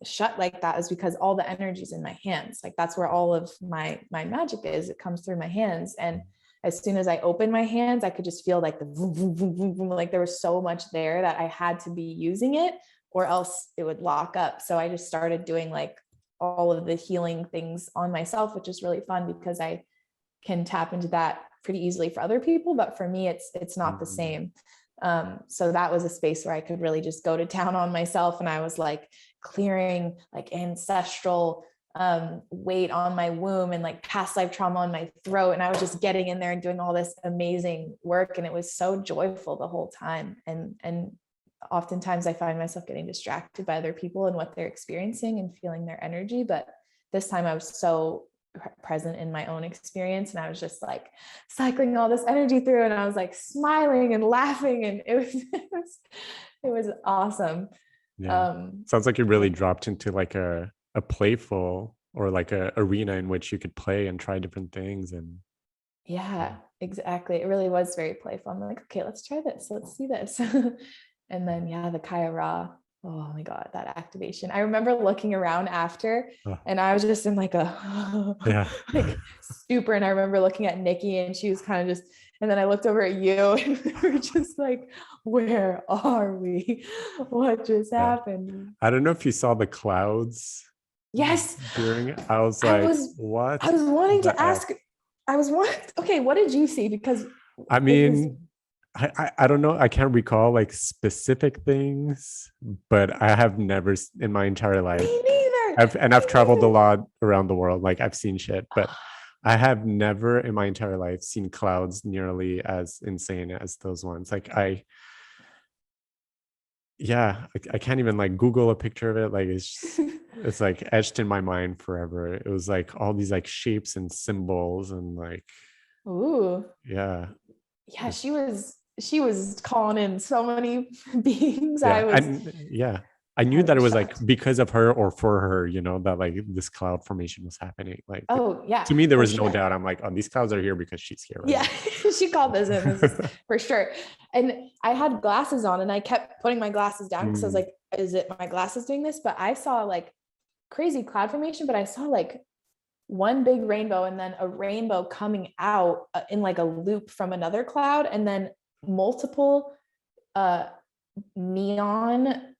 shut like that is because all the energy's in my hands. Like that's where all of my magic is. It comes through my hands. And as soon as I opened my hands, I could just feel like the vroom, vroom, vroom, vroom, vroom, like there was so much there that I had to be using it or else it would lock up. So I just started doing like all of the healing things on myself, which is really fun because I can tap into that pretty easily for other people, but for me it's not the Mm. same. So that was a space where I could really just go to town on myself, and I was like clearing like ancestral weight on my womb and like past life trauma on my throat, and I was just getting in there and doing all this amazing work, and it was so joyful the whole time. And oftentimes I find myself getting distracted by other people and what they're experiencing and feeling their energy, but this time I was so present in my own experience, and I was just like cycling all this energy through, and I was like smiling and laughing, and it was awesome. Yeah. Sounds like you Yeah, really dropped into like a playful or like a arena in which you could play and try different things. And yeah, exactly. It really was very playful. I'm like, okay, let's try this. Let's see this. And then, yeah, the Kaya Ra. Oh my God, that activation. I remember looking around after, oh, and I was just in like a yeah. like super. And I remember looking at Nikki, and she was kind of just, and then I looked over at you, and we were just like, where are we? What just Yeah. happened? I don't know if you saw the clouds Yes, during it. I was I like, was what I was wanting the to F? ask. I was wanting, okay, what did you see? Because I it was mean, I don't know. I can't recall like specific things, but I have never in my entire life. me neither. I've Me traveled a neither. lot around the world. Like, I've seen shit, but I have never in my entire life seen clouds nearly as insane as those ones. Like I can't even like Google a picture of it. Like it's like etched in my mind forever. It was like all these like shapes and symbols and like, Ooh. yeah. Yeah, she was calling in so many beings. Yeah. I was And yeah, I knew I that it was was like shocked. because of her or for her, that like this cloud formation was happening. Like Oh yeah, to me, there for was no sure. doubt. I'm like, oh, these clouds are here because she's here right Yeah, she called this in. This is now. for sure. And I had glasses on and I kept putting my glasses down because I was Mm, like, is it my glasses doing this? But I saw like crazy cloud formation, but I saw like one big rainbow and then a rainbow coming out in like a loop from another cloud and then multiple uh neon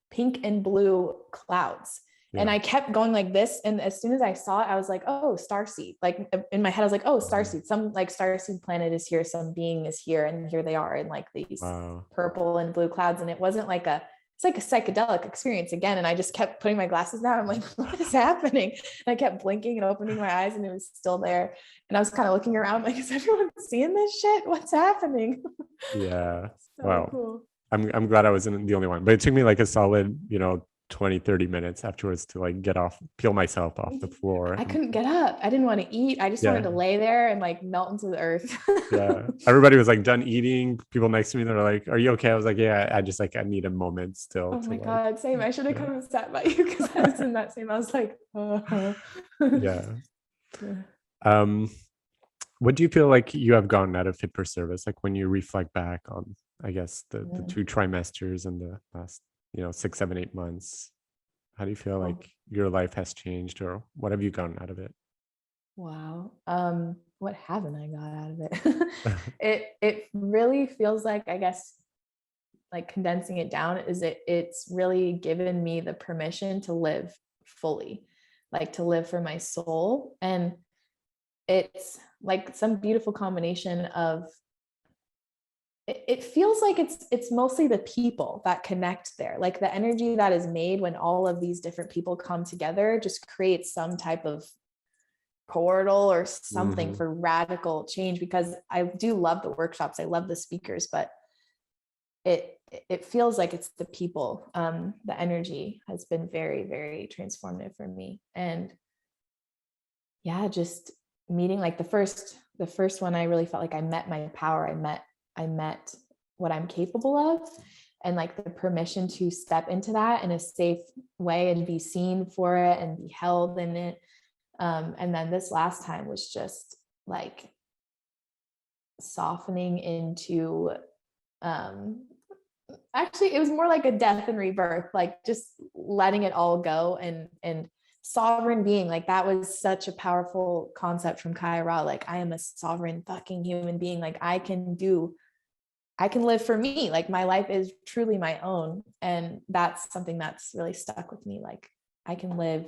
pink and blue clouds. And yeah. I kept going like this. And as soon as I saw it, I was like, oh, starseed. Like in my head, I was like, oh, starseed. Some like starseed planet is here. Some being is here. And here they are in like these Wow. purple and blue clouds. And it wasn't like it's like a psychedelic experience again. And I just kept putting my glasses down. I'm like, what is happening? And I kept blinking and opening my eyes and it was still there. And I was kind of looking around like, is everyone seeing this shit? What's happening? Yeah. So Wow. cool. I'm glad I wasn't the only one, but it took me like a solid, 20-30 minutes afterwards to like peel myself off the floor. I couldn't get up. I didn't want to eat. I just wanted Yeah. to lay there and like melt into the earth. Yeah. Everybody was like done eating. People next to me, they're like, "Are you okay?" I was like, "Yeah, I just like I need a moment still Oh to my like." God, same. I should have Yeah. come and sat by you because I was in that same. I was like, Yeah. Um, what do you feel like you have gotten out of Fit for Service? Like when you reflect back on, I guess, the two trimesters and the last, 6, 7, 8 months. How do you feel Oh, like your life has changed, or what have you gotten out of it? wow. What haven't I got out of it? It really feels like, I guess, like condensing it down is it's really given me the permission to live fully, like to live for my soul. And it's like some beautiful combination of it feels like it's mostly the people that connect there, like the energy that is made when all of these different people come together just creates some type of portal or something Hmm. for radical change. Because I do love the workshops, I love the speakers, but it feels like it's the people. The energy has been very, very transformative for me. And yeah, just meeting like the first one, I really felt like I met my power. I met what I'm capable of, and like the permission to step into that in a safe way and be seen for it and be held in it. And then this last time was just like softening into um actually it was more like a death and rebirth, like just letting it all go. And sovereign being, like that was such a powerful concept from Kaira. Like I am a sovereign fucking human being, like I can live for me, like my life is truly my own. And that's something that's really stuck with me. Like I can live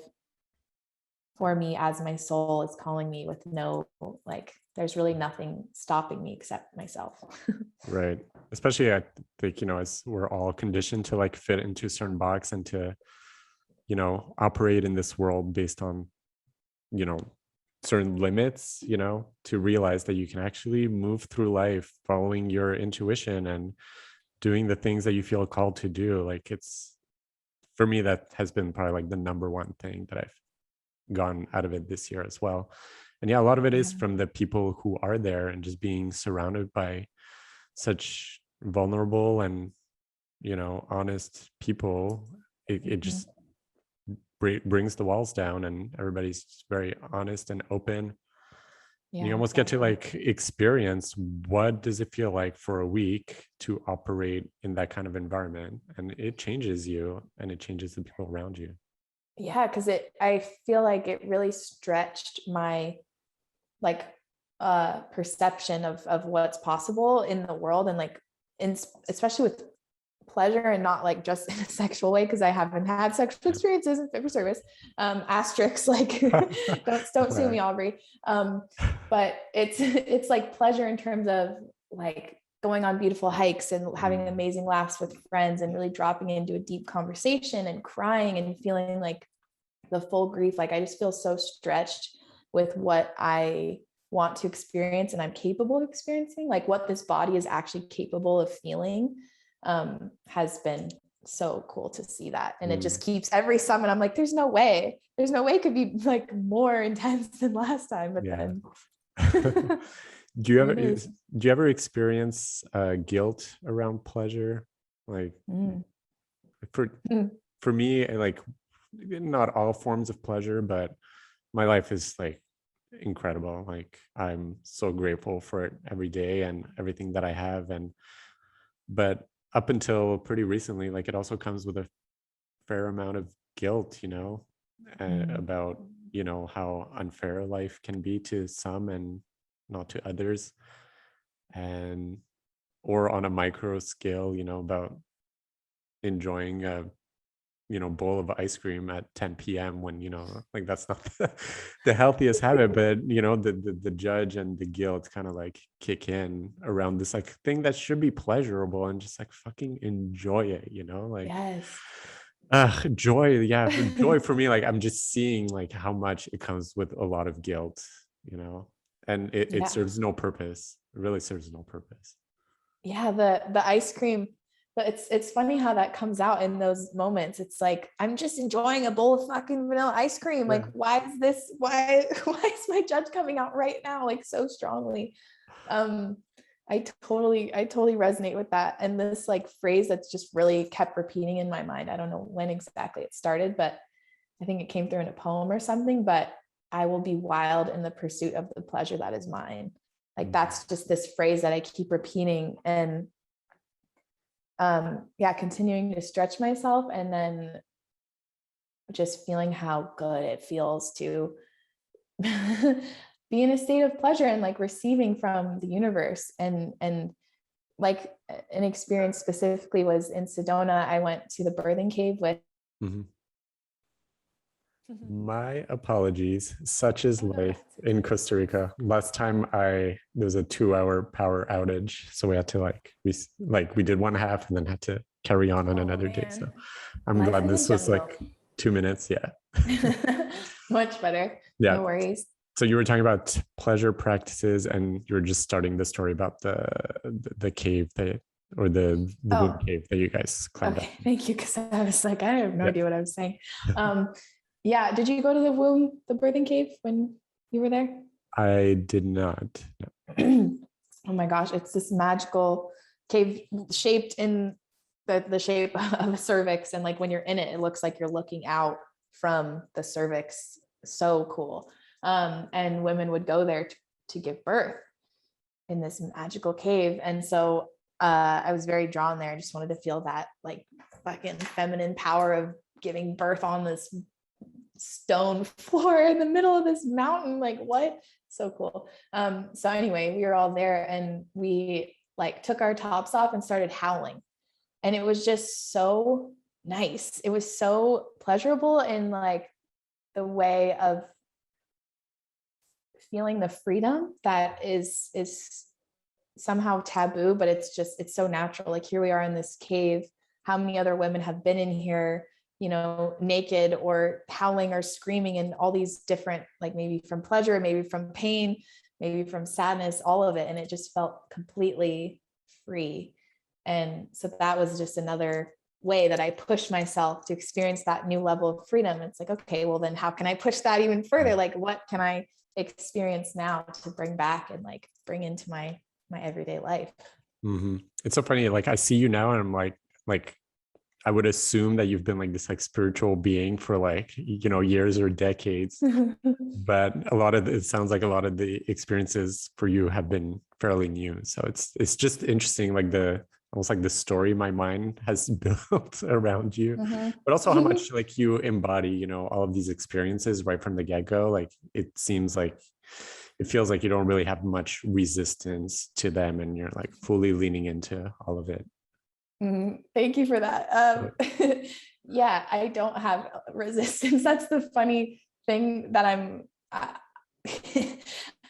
for me as my soul is calling me, with no, like there's really nothing stopping me except myself. Right. Especially, I think, as we're all conditioned to like fit into a certain box and to, operate in this world based on, you know, certain limits, to realize that you can actually move through life following your intuition and doing the things that you feel called to do. Like it's, for me, that has been probably like the number one thing that I've gotten out of it this year as well. And yeah, a lot of it is Yeah. from the people who are there and just being surrounded by such vulnerable and honest people. It Mhm. just brings the walls down and everybody's just very honest and open. You Yeah, almost get to exactly. like experience what does it feel like for a week to operate in that kind of environment, and it changes you and it changes the people around you. Yeah, because I feel like it really stretched my like perception of what's possible in the world. And like in especially with pleasure, and not like just in a sexual way, because I haven't had sexual experiences in Fit for Service. Asterisks, like don't sue Right. me, Aubrey. But it's like pleasure in terms of like going on beautiful hikes and having Mm. amazing laughs with friends and really dropping into a deep conversation and crying and feeling like the full grief. Like I just feel so stretched with what I want to experience and I'm capable of experiencing, like what this body is actually capable of feeling, has been so cool to see that. And it just keeps every summit. I'm like, there's no way it could be like more intense than last time. But then do you ever experience guilt around pleasure? Like for me, like not all forms of pleasure, but my life is like incredible. Like I'm so grateful for it every day and everything that I have. But up until pretty recently, like it also comes with a fair amount of guilt, about, how unfair life can be to some and not to others. And, or on a micro scale, about enjoying a bowl of ice cream at 10 p.m. when like that's not the healthiest habit, but the judge and the guilt kind of like kick in around this like thing that should be pleasurable and just like fucking enjoy it, like yes. Joy. Joy for me, like I'm just seeing like how much it comes with a lot of guilt, and it serves no purpose. It really serves no purpose. Yeah, the ice cream. But it's funny how that comes out in those moments. It's like, I'm just enjoying a bowl of fucking vanilla ice cream. Like, why is my judge coming out right now? Like so strongly. I totally resonate with that. And this like phrase that's just really kept repeating in my mind. I don't know when exactly it started, but I think it came through in a poem or something, but I will be wild in the pursuit of the pleasure that is mine. Like that's just this phrase that I keep repeating, and continuing to stretch myself, and then just feeling how good it feels to be in a state of pleasure and like receiving from the universe. And like an experience specifically was in Sedona. I went to the birthing cave with My apologies. Such is life in Costa Rica. Last time there was a 2-hour power outage, so we had to we did one half and then had to carry on another day. So I'm glad this was like 2 minutes. Yeah. Much better. Yeah. No worries. So you were talking about pleasure practices, and you were just starting the story about the cave or the womb cave that you guys climbed up. Thank you, because I was like, I have no idea what I was saying. Yeah. Did you go to the birthing cave when you were there? I did not. No. Oh my gosh. It's this magical cave shaped in the shape of a cervix. And like when you're in it, it looks like you're looking out from the cervix. So cool. And women would go there to give birth in this magical cave. And so I was very drawn there. I just wanted to feel that like fucking feminine power of giving birth on this stone floor in the middle of this mountain. Like what? So cool. So anyway, we were all there and we like took our tops off and started howling. And it was just so nice. It was so pleasurable in like the way of feeling the freedom that is somehow taboo, but it's so natural. Like here we are in this cave. How many other women have been in here, naked or howling or screaming, and all these different, like maybe from pleasure, maybe from pain, maybe from sadness, all of it. And it just felt completely free. And so that was just another way that I pushed myself to experience that new level of freedom. It's like, okay, well then how can I push that even further? Like, what can I experience now to bring back and like bring into my everyday life? It's so funny. Like I see you now and I'm like, I would assume that you've been like this like spiritual being for like, years or decades, but it sounds like a lot of the experiences for you have been fairly new. So it's just interesting, like almost like the story my mind has built around you, but also how much like you embody, all of these experiences right from the get-go. Like it feels like you don't really have much resistance to them and you're like fully leaning into all of it. Thank you for that. Yeah, I don't have resistance. That's the funny thing that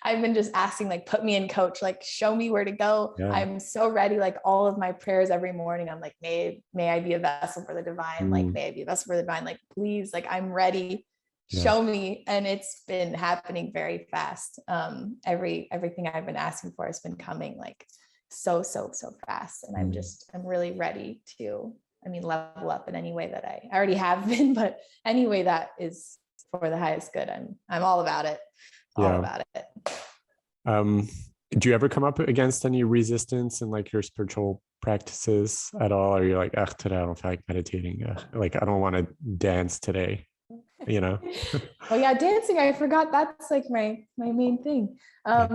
I've been just asking, like, put me in, coach, like, show me where to go. Yeah. I'm so ready. Like all of my prayers every morning, I'm like, may I be a vessel for the divine. Like, may I be a vessel for the divine. Like, please, like, I'm ready. show me. And it's been happening very fast. Everything I've been asking for has been coming like so fast. And I'm really ready to, level up in any way that I already have been, but any way that is for the highest good. I'm all about it. All about it. Do you ever come up against any resistance in like your spiritual practices at all? Or you're like, today I don't feel like meditating. Like, I don't want to dance today, you know? Oh yeah, dancing. I forgot. That's like my main thing. I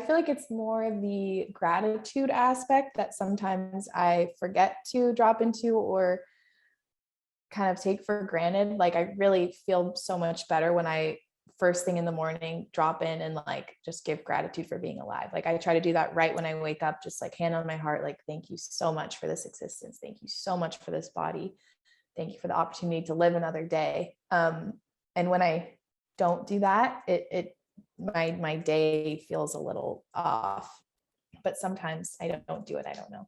feel like it's more the gratitude aspect that sometimes I forget to drop into or kind of take for granted. Like I really feel so much better when I first thing in the morning drop in and like just give gratitude for being alive. Like I try to do that right when I wake up, just like hand on my heart, like thank you so much for this existence. Thank you so much for this body. Thank you for the opportunity to live another day. And when I don't do that, my day feels a little off. But sometimes I don't do it. I don't know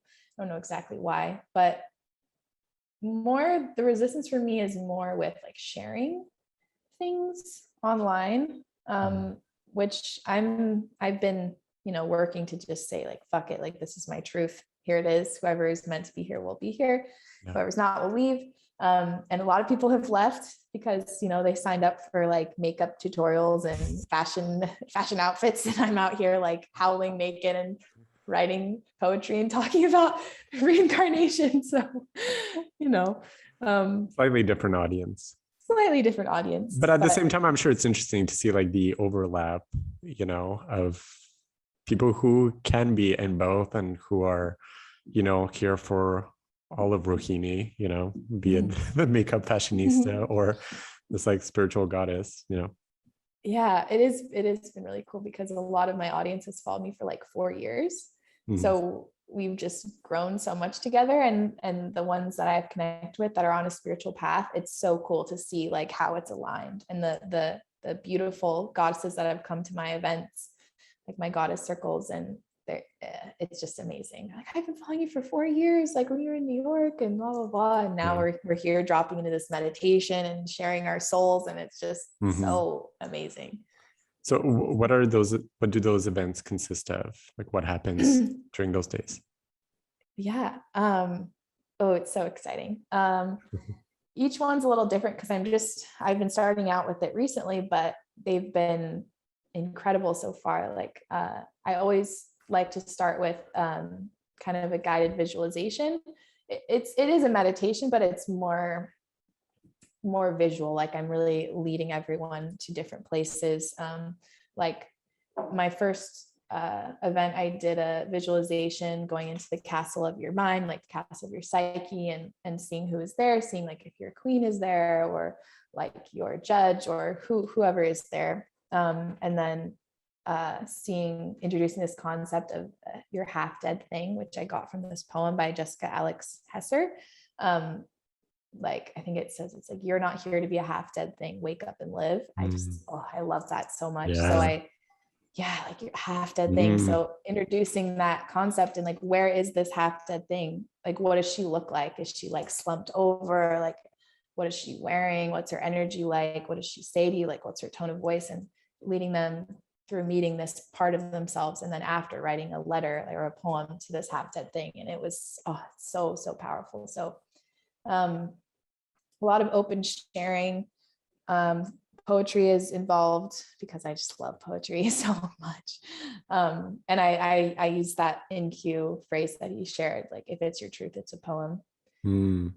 exactly why, but more the resistance for me is more with like sharing things online, which I've been, working to just say like, fuck it. Like, this is my truth. Here it is. Whoever is meant to be here will be here. Yeah. Whoever's not will leave. And a lot of people have left because, they signed up for like makeup tutorials and fashion outfits. And I'm out here like howling naked and writing poetry and talking about reincarnation. So, slightly different audience. But at the same time, I'm sure it's interesting to see like the overlap, of people who can be in both and who are, here for all of Rohini, be it the makeup fashionista or this like spiritual goddess, Yeah, it is been really cool because a lot of my audience has followed me for like 4 years. So we've just grown so much together, and the ones that I've connected with that are on a spiritual path, it's so cool to see like how it's aligned, and the beautiful goddesses that have come to my events, like my goddess circles, and it's just amazing. Like, I've been following you for 4 years, like when you were in New York and blah blah blah, and now we're here dropping into this meditation and sharing our souls, and it's just so amazing. So what do those events consist of? Like, what happens during those days? Yeah. It's so exciting. Each one's a little different because I've been starting out with it recently, but they've been incredible so far. Like, I always like to start with kind of a guided visualization. It is a meditation, but it's more visual. Like, I'm really leading everyone to different places. Like my first event, I did a visualization going into the castle of your mind, like the castle of your psyche, and seeing who is there, seeing like if your queen is there or like your judge or whoever is there. And then introducing this concept of your half dead thing, which I got from this poem by Jessica Alex Hesser. Like, I think it says, it's like, you're not here to be a half dead thing, wake up and live. I love that so much. So like your half dead thing. So introducing that concept and like, where is this half dead thing? Like, what does she look like? Is she like slumped over? Like, what is she wearing? What's her energy like? What does she say to you? Like, what's her tone of voice? And leading them through meeting this part of themselves. And then after writing a letter or a poem to this half dead thing. And it was so powerful. So a lot of open sharing. Poetry is involved because I just love poetry so much. And I use that InQ phrase that he shared, like, if it's your truth, it's a poem. InQ,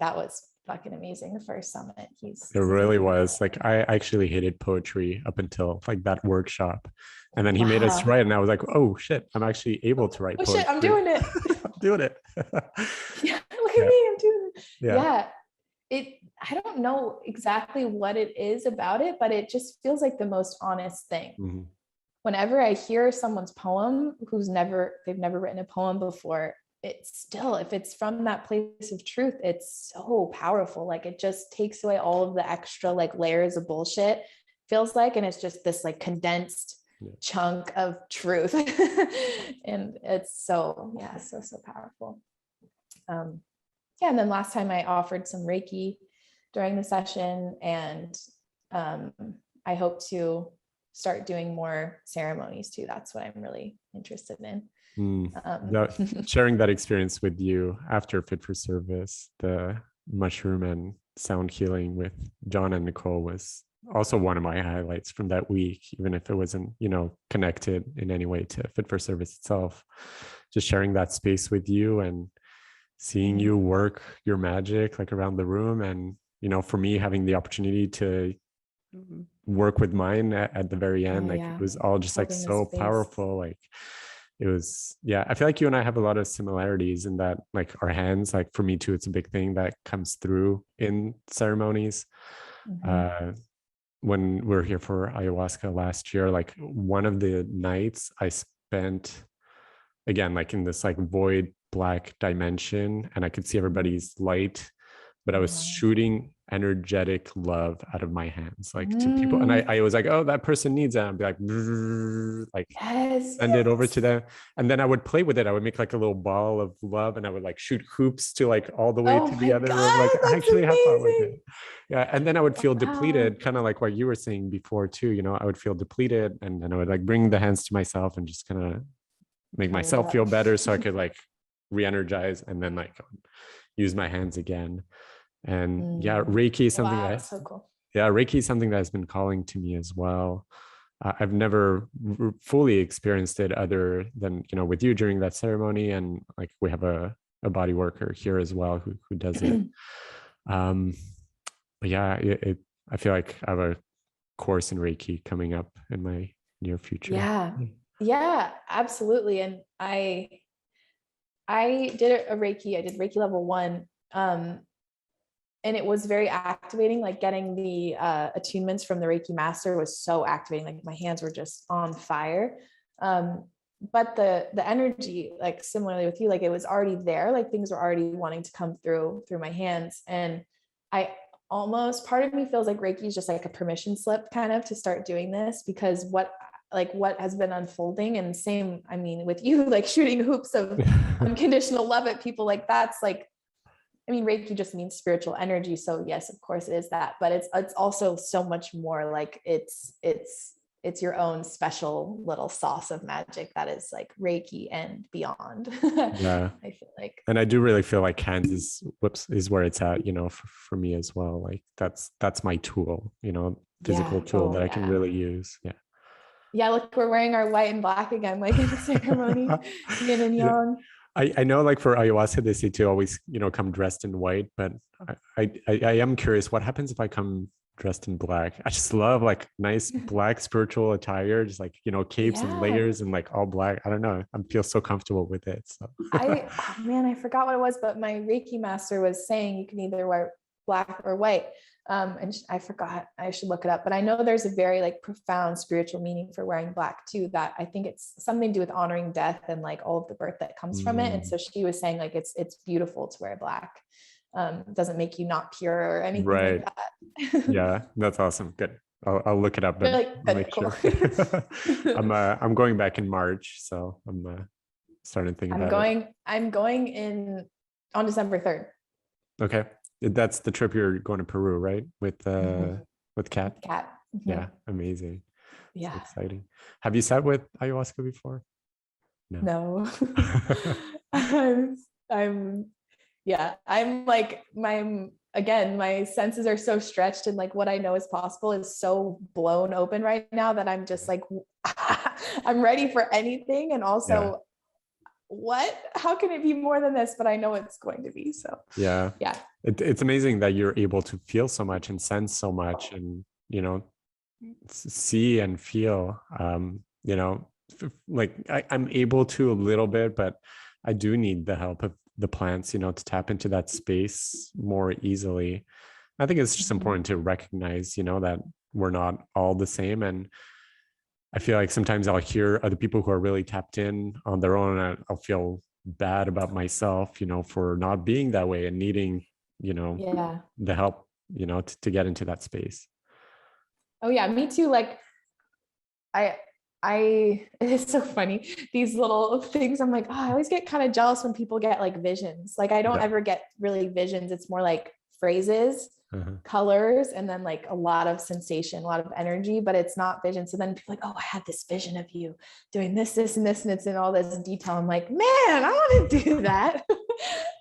that was fucking amazing. The first summit. It really was. Like, I actually hated poetry up until like that workshop. And then he made us write, and I was like, oh shit, I'm actually able to write poetry. Shit, I'm doing it. I'm doing it. Yeah, look at me, I'm doing it. Yeah. I don't know exactly what it is about it, but it just feels like the most honest thing. Whenever I hear someone's poem they've never written a poem before, it's still, if it's from that place of truth, it's so powerful. Like, it just takes away all of the extra like layers of bullshit, feels like, and it's just this like condensed chunk of truth. And it's so powerful. And then last time I offered some Reiki during the session, and I hope to start doing more ceremonies too. That's what I'm really interested in. Sharing that experience with you after Fit for Service, the mushroom and sound healing with John and Nicole was also one of my highlights from that week, even if it wasn't, connected in any way to Fit for Service itself. Just sharing that space with you and seeing you work your magic like around the room. And, for me, having the opportunity to work with mine at the very end, it was all just like so powerful. Like it was, I feel like you and I have a lot of similarities in that, like our hands, like for me too, it's a big thing that comes through in ceremonies. When we were here for ayahuasca last year, like one of the nights I spent, again, like in this like void black dimension, and I could see everybody's light, but I was shooting energetic love out of my hands, like to people. And I was like, oh, that person needs that. I'd be like, send it over to them. And then I would play with it. I would make like a little ball of love, and I would like shoot hoops to like all the way to the other room. Like I actually have fun with it. Yeah. And then I would feel depleted, kind of like what you were saying before too, I would feel depleted, and then I would like bring the hands to myself and just kind of make myself feel better so I could like re-energize and then like use my hands again. And Reiki is something that's so cool. Reiki is something that has been calling to me as well. I've never fully experienced it other than with you during that ceremony, and like we have a body worker here as well who does it. But I feel like I have a course in Reiki coming up in my near future. Yeah, absolutely. And I did a Reiki. I did Reiki level 1. And it was very activating, like getting the attunements from the Reiki master was so activating. Like my hands were just on fire. But the energy, like similarly with you, like it was already there, like things were already wanting to come through my hands. And I almost, part of me feels like Reiki is just like a permission slip kind of to start doing this, because what has been unfolding, and same, I mean, with you, like shooting hoops of unconditional love at people, like that's like, I mean, Reiki just means spiritual energy. So yes, of course it is that, but it's also so much more. Like it's your own special little sauce of magic that is like Reiki and beyond. Yeah. I feel like. And I do really feel like hands is where it's at, for me as well. Like that's my tool, physical tool that I can really use. Yeah. Yeah. Look, we're wearing our white and black again, like in the ceremony, yin and yang. I know, like for ayahuasca, they say to always, come dressed in white, but I am curious, what happens if I come dressed in black? I just love like nice black spiritual attire, just like, capes and layers and like all black. I don't know. I feel so comfortable with it. So I forgot what it was, but my Reiki master was saying you can either wear black or white. And I forgot, I should look it up, but I know there's a very like profound spiritual meaning for wearing black too, that I think it's something to do with honoring death and like all of the birth that comes from it. And so she was saying like, it's beautiful to wear black. It doesn't make you not pure or anything like that. Yeah, that's awesome. Good. I'll look it up. But like, make cool. Sure. I'm going back in March, so I'm starting to think about it. I'm going on December 3rd. Okay. That's the trip you're going to Peru, right? With Kat? Kat. Mm-hmm. Yeah, amazing. Yeah. So exciting. Have you sat with ayahuasca before? No. I'm like, my senses are so stretched, and like what I know is possible is so blown open right now that I'm just like, I'm ready for anything. And also, how can it be more than this? But I know it's going to be. So yeah. It's amazing that you're able to feel so much and sense so much, and see and feel. Like I'm able to a little bit, but I do need the help of the plants, to tap into that space more easily. I think it's just important to recognize, that we're not all the same. And I feel like sometimes I'll hear other people who are really tapped in on their own, and I'll feel bad about myself, for not being that way and needing, the help, to get into that space. Oh yeah, me too. Like it's so funny. These little things, I'm like, oh, I always get kind of jealous when people get like visions. Like I don't ever get really visions. It's more like phrases, colors, and then like a lot of sensation, a lot of energy, but it's not vision. So then people are like, oh, I had this vision of you doing this, this, and this, and it's in all this detail. I'm like, man, I want to do that.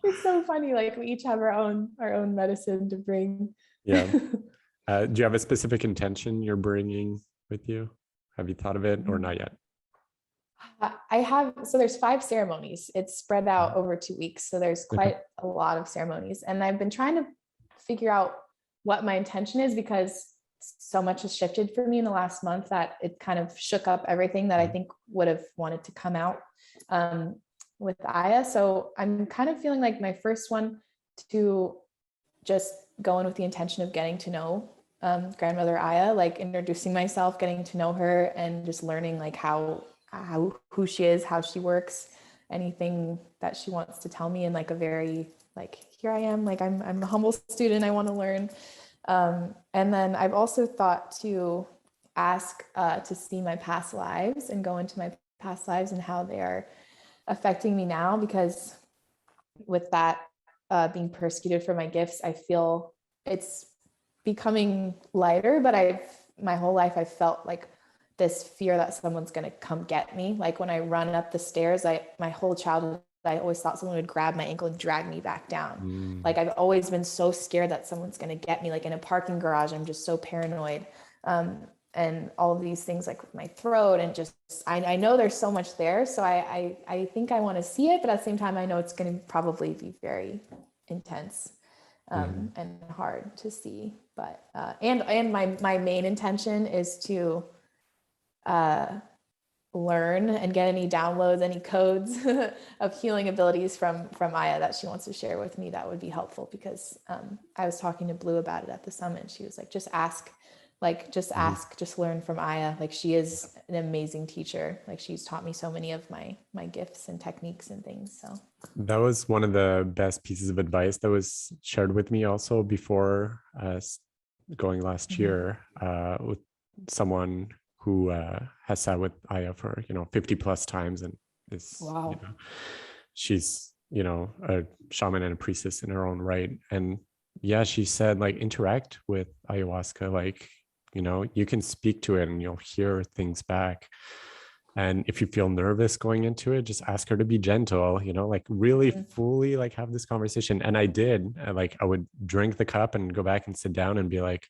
It's so funny. Like we each have our own medicine to bring. Yeah. Do you have a specific intention you're bringing with you? Have you thought of it or not yet? I have, so there's 5 ceremonies. It's spread out over 2 weeks. So there's quite a lot of ceremonies. And I've been trying to figure out what my intention is, because so much has shifted for me in the last month that it kind of shook up everything that I think would have wanted to come out with Aya. So I'm kind of feeling like my first one to just go in with the intention of getting to know grandmother Aya, like introducing myself, getting to know her, and just learning like who she is, how she works, anything that she wants to tell me in like a very like, here I am, like I'm a humble student, I want to learn. And then I've also thought to ask to see my past lives and go into my past lives and how they are affecting me now, because with that being persecuted for my gifts, I feel it's becoming lighter, but my whole life I've felt like this fear that someone's going to come get me. Like when I run up the stairs, my whole childhood, I always thought someone would grab my ankle and drag me back down. Like I've always been so scared that someone's going to get me. Like in a parking garage, I'm just so paranoid. And all of these things like with my throat, and just, I know there's so much there. So I think I want to see it, but at the same time, I know it's going to probably be very intense and hard to see. But and my main intention is to learn and get any downloads, any codes of healing abilities from Aya that she wants to share with me. That would be helpful, because I was talking to Blue about it at the summit. She was like, just ask, just learn from Aya. Like she is an amazing teacher. Like she's taught me so many of my gifts and techniques and things. So that was one of the best pieces of advice that was shared with me also before going last year with someone who has sat with Aya for 50 plus times, and is she's a shaman and a priestess in her own right. And yeah, she said like interact with ayahuasca, like you can speak to it and you'll hear things back. And if you feel nervous going into it, just ask her to be gentle, like really fully like have this conversation. And I did. Like I would drink the cup and go back and sit down and be like,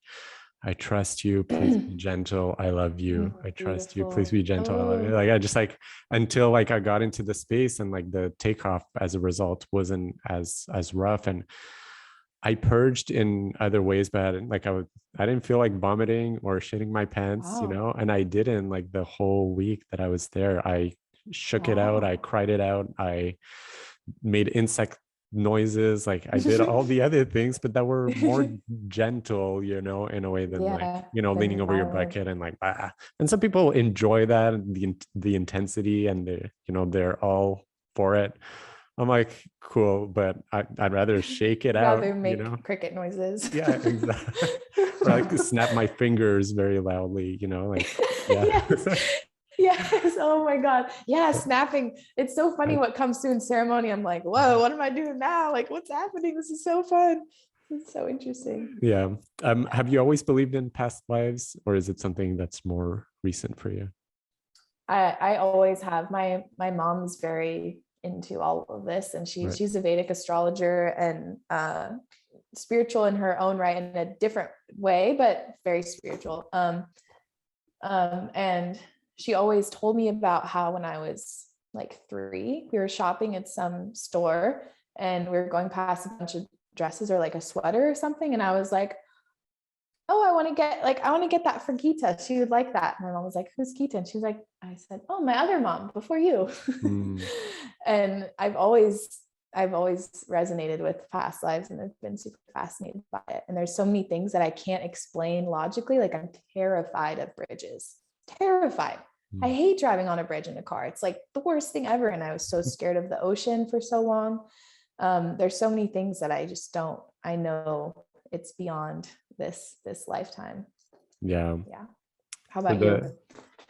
I trust you, please be gentle, I love you. I trust you, please be gentle, I love you. Like I just like, until like I got into the space, and like the takeoff as a result wasn't as rough. And I purged in other ways, but I didn't feel like vomiting or shitting my pants, and I didn't. Like the whole week that I was there, I shook it out, I cried it out, I made insect noises, like I did all the other things, but that were more gentle, in a way than leaning over your bucket and like and some people enjoy that, the intensity, and they're all for it. I'm like, cool, but I'd rather shake it out. Rather make cricket noises. Yeah, exactly. Or like snap my fingers very loudly, like Yes. Oh my God. Yeah. Snapping. It's so funny what comes through in ceremony. I'm like, whoa, what am I doing now? Like, what's happening? This is so fun. It's so interesting. Yeah. Have you always believed in past lives, or is it something that's more recent for you? I always have. My mom's very into all of this, and she's a Vedic astrologer and spiritual in her own right, in a different way, but very spiritual. And she always told me about how when I was like 3, we were shopping at some store and we were going past a bunch of dresses or like a sweater or something. And I was like, oh, I want to get that for Gita. She would like that. My mom was like, who's Gita? And she was like, I said, oh, my other mom before you. And I've always resonated with past lives, and I've been super fascinated by it. And there's so many things that I can't explain logically. Like I'm terrified of bridges, terrified. I hate driving on a bridge in a car. It's like the worst thing ever. And I was so scared of the ocean for so long. There's so many things that I know it's beyond this lifetime. Yeah. How about you?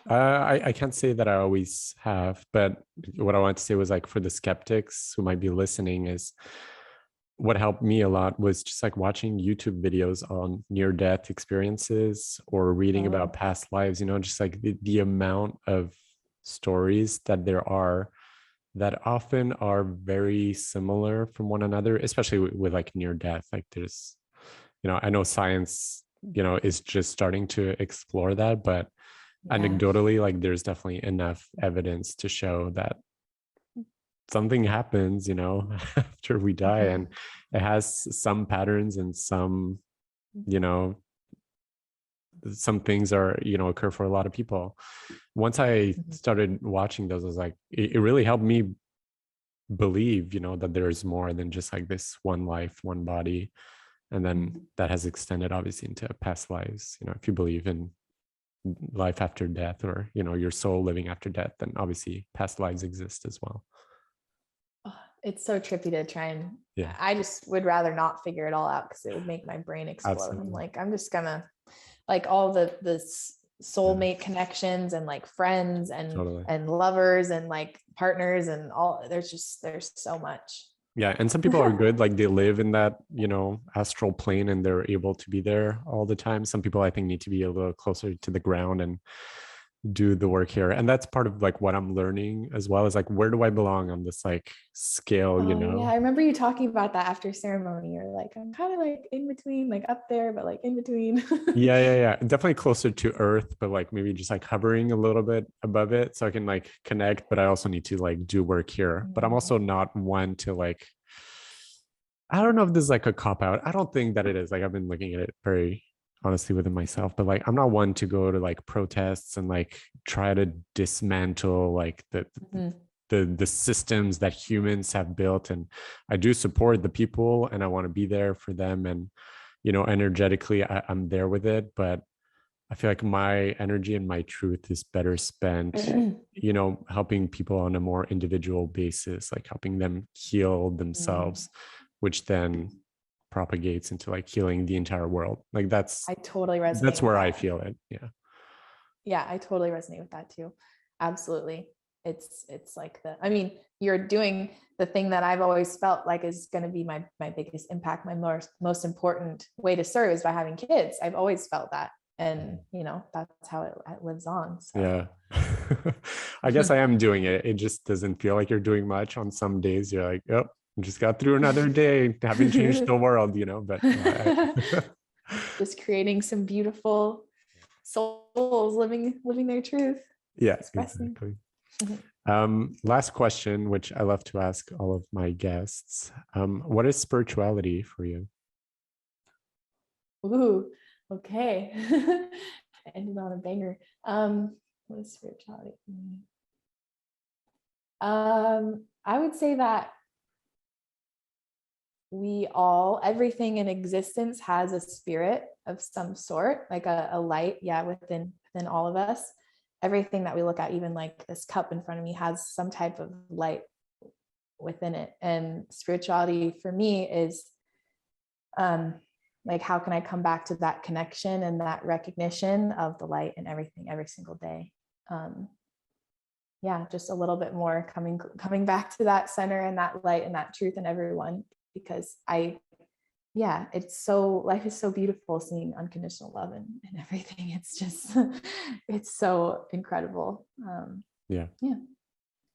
I can't say that I always have, but what I want to say was like for the skeptics who might be listening is what helped me a lot was just like watching YouTube videos on near death experiences or reading about Oh, past lives, just like the amount of stories that there are that often are very similar from one another, especially with like near death. Like there's, I know science, is just starting to explore that, but yeah. anecdotally, like there's definitely enough evidence to show that something happens, after we die, and Mhm. it has some patterns and you know, some things are, occur for a lot of people. Once I Mhm. started watching those, I was like, it really helped me believe, that there's more than just like this one life, one body. And then Mhm. that has extended obviously into past lives. If you believe in life after death or, your soul living after death, then obviously past lives exist as well. Oh, it's so trippy to try and Yeah, I just would rather not figure it all out because it would make my brain explode. I'm absolutely. like, I'm just gonna like all the Yeah, soulmate connections and like friends totally. and lovers and like partners and all there's so much. Yeah, and some people are good, like they live in that, astral plane and they're able to be there all the time. Some people I think need to be a little closer to the ground and do the work here. And that's part of like what I'm learning as well, is like where do I belong on this like scale, Oh yeah, I remember you talking about that after ceremony. You're like, I'm kind of like in between, like up there, but like in between. Yeah. Definitely closer to earth, but like maybe just like hovering a little bit above it so I can like connect, but I also need to like do work here. But I'm also not one to like, I don't know if this is like a cop out. I don't think that it is. Like I've been looking at it very honestly within myself, but like I'm not one to go to like protests and like try to dismantle like Mhm. the systems that humans have built. And I do support the people and I want to be there for them. And energetically I'm there with it. But I feel like my energy and my truth is better spent, helping people on a more individual basis, like helping them heal themselves, which then propagates into like healing the entire world. Like I totally resonate that's with where I that. feel it. Yeah. Yeah, I totally resonate with that too. Absolutely. It's like I mean, you're doing the thing that I've always felt like is going to be my biggest impact, my most important way to serve is by having kids. I've always felt that. And that's how it lives on. So Yeah. I guess I am doing it. It just doesn't feel like you're doing much. On some days you're like, oh, I just got through another day. Haven't changed the world, but just creating some beautiful souls living their truth, yeah, expressing. exactly. Last question, which I love to ask all of my guests. What is spirituality for you? Ooh, okay. Ended on a banger. What is spirituality? I would say that everything in existence has a spirit of some sort, like a light, yeah, within all of us. Everything that we look at, even like this cup in front of me, has some type of light within it. And spirituality for me is like, how can I come back to that connection and that recognition of the light in everything every single day? Yeah, just a little bit more coming back to that center and that light and that truth in everyone, because life is so beautiful, seeing unconditional love and everything. It's just it's so incredible. Yeah, Yeah.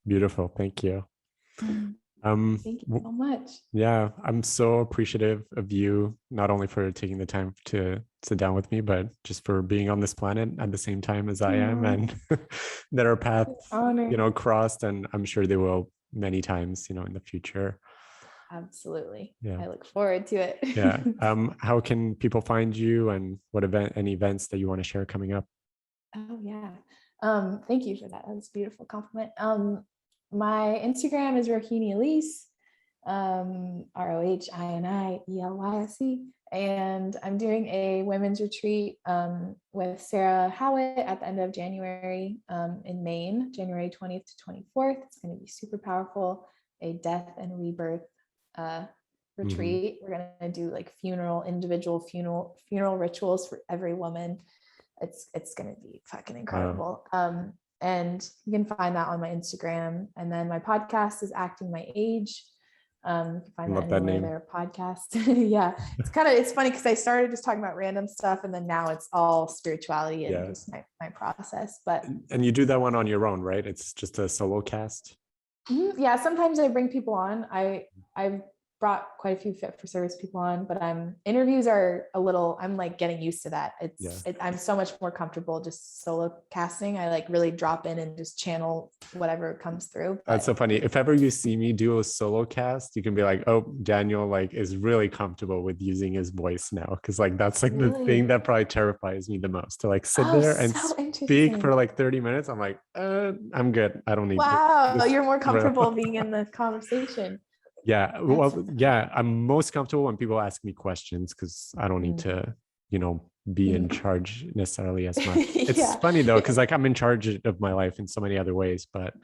beautiful. Thank you. Um, Thank you w- so much. yeah, I'm so appreciative of you, not only for taking the time to sit down with me, but just for being on this planet at the same time as I am, Aw, and that our paths, honor. crossed, and I'm sure they will many times, in the future. Absolutely. Yeah. I look forward to Yeah. it. How can people find you, and any events that you want to share coming up? Oh yeah. Thank you for that. That was a beautiful compliment. My Instagram is Rohini Elyse, ROHINIELYSE. And I'm doing a women's retreat with Sarah Howitt at the end of January in Maine, January 20th to 24th. It's going to be super powerful, a death and rebirth retreat. We're going to do like individual funeral rituals for every woman it's gonna be fucking incredible. And you can find that on my Instagram. And then my podcast is Acting My Age. You can find that anywhere there are podcasts. Yeah, it's funny because I started just talking about random stuff, and then now it's all spirituality and just my process. But and you do that one on your own, right? It's just a solo cast. Yeah, sometimes I bring people on. I've brought quite a few fit for service people on, but interviews are I'm like getting used to that. I'm so much more comfortable just solo casting. I like really drop in and just channel whatever comes through. That's so funny. If ever you see me do a solo cast, you can be like, oh, Daniel like is really comfortable with using his voice now. Cause like that's like the thing that probably terrifies me the most, to like sit there and speak for like 30 minutes. I'm like, I'm good. I don't need Wow, you're more comfortable being in the conversation. Yeah. Well, yeah, I'm most comfortable when people ask me questions because I don't need to, be in charge necessarily as much. It's funny though, because like I'm in charge of my life in so many other ways, but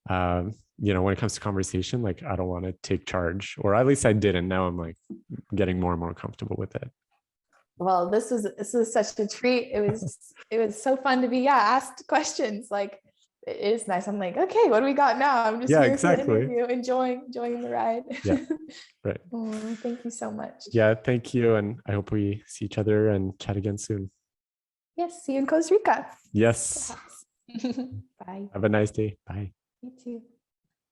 when it comes to conversation, like I don't want to take charge, or at least I didn't. Now I'm like getting more and more comfortable with it. Well, this was such a treat. It was so fun to be asked questions. Like it is nice. I'm like, okay, what do we got now? I'm just here for the interview, enjoying the ride. Yeah, right. Oh, thank you so much. Yeah, thank you, and I hope we see each other and chat again soon. Yes, see you in Costa Rica. Yes. Bye. Have a nice day. Bye. You too.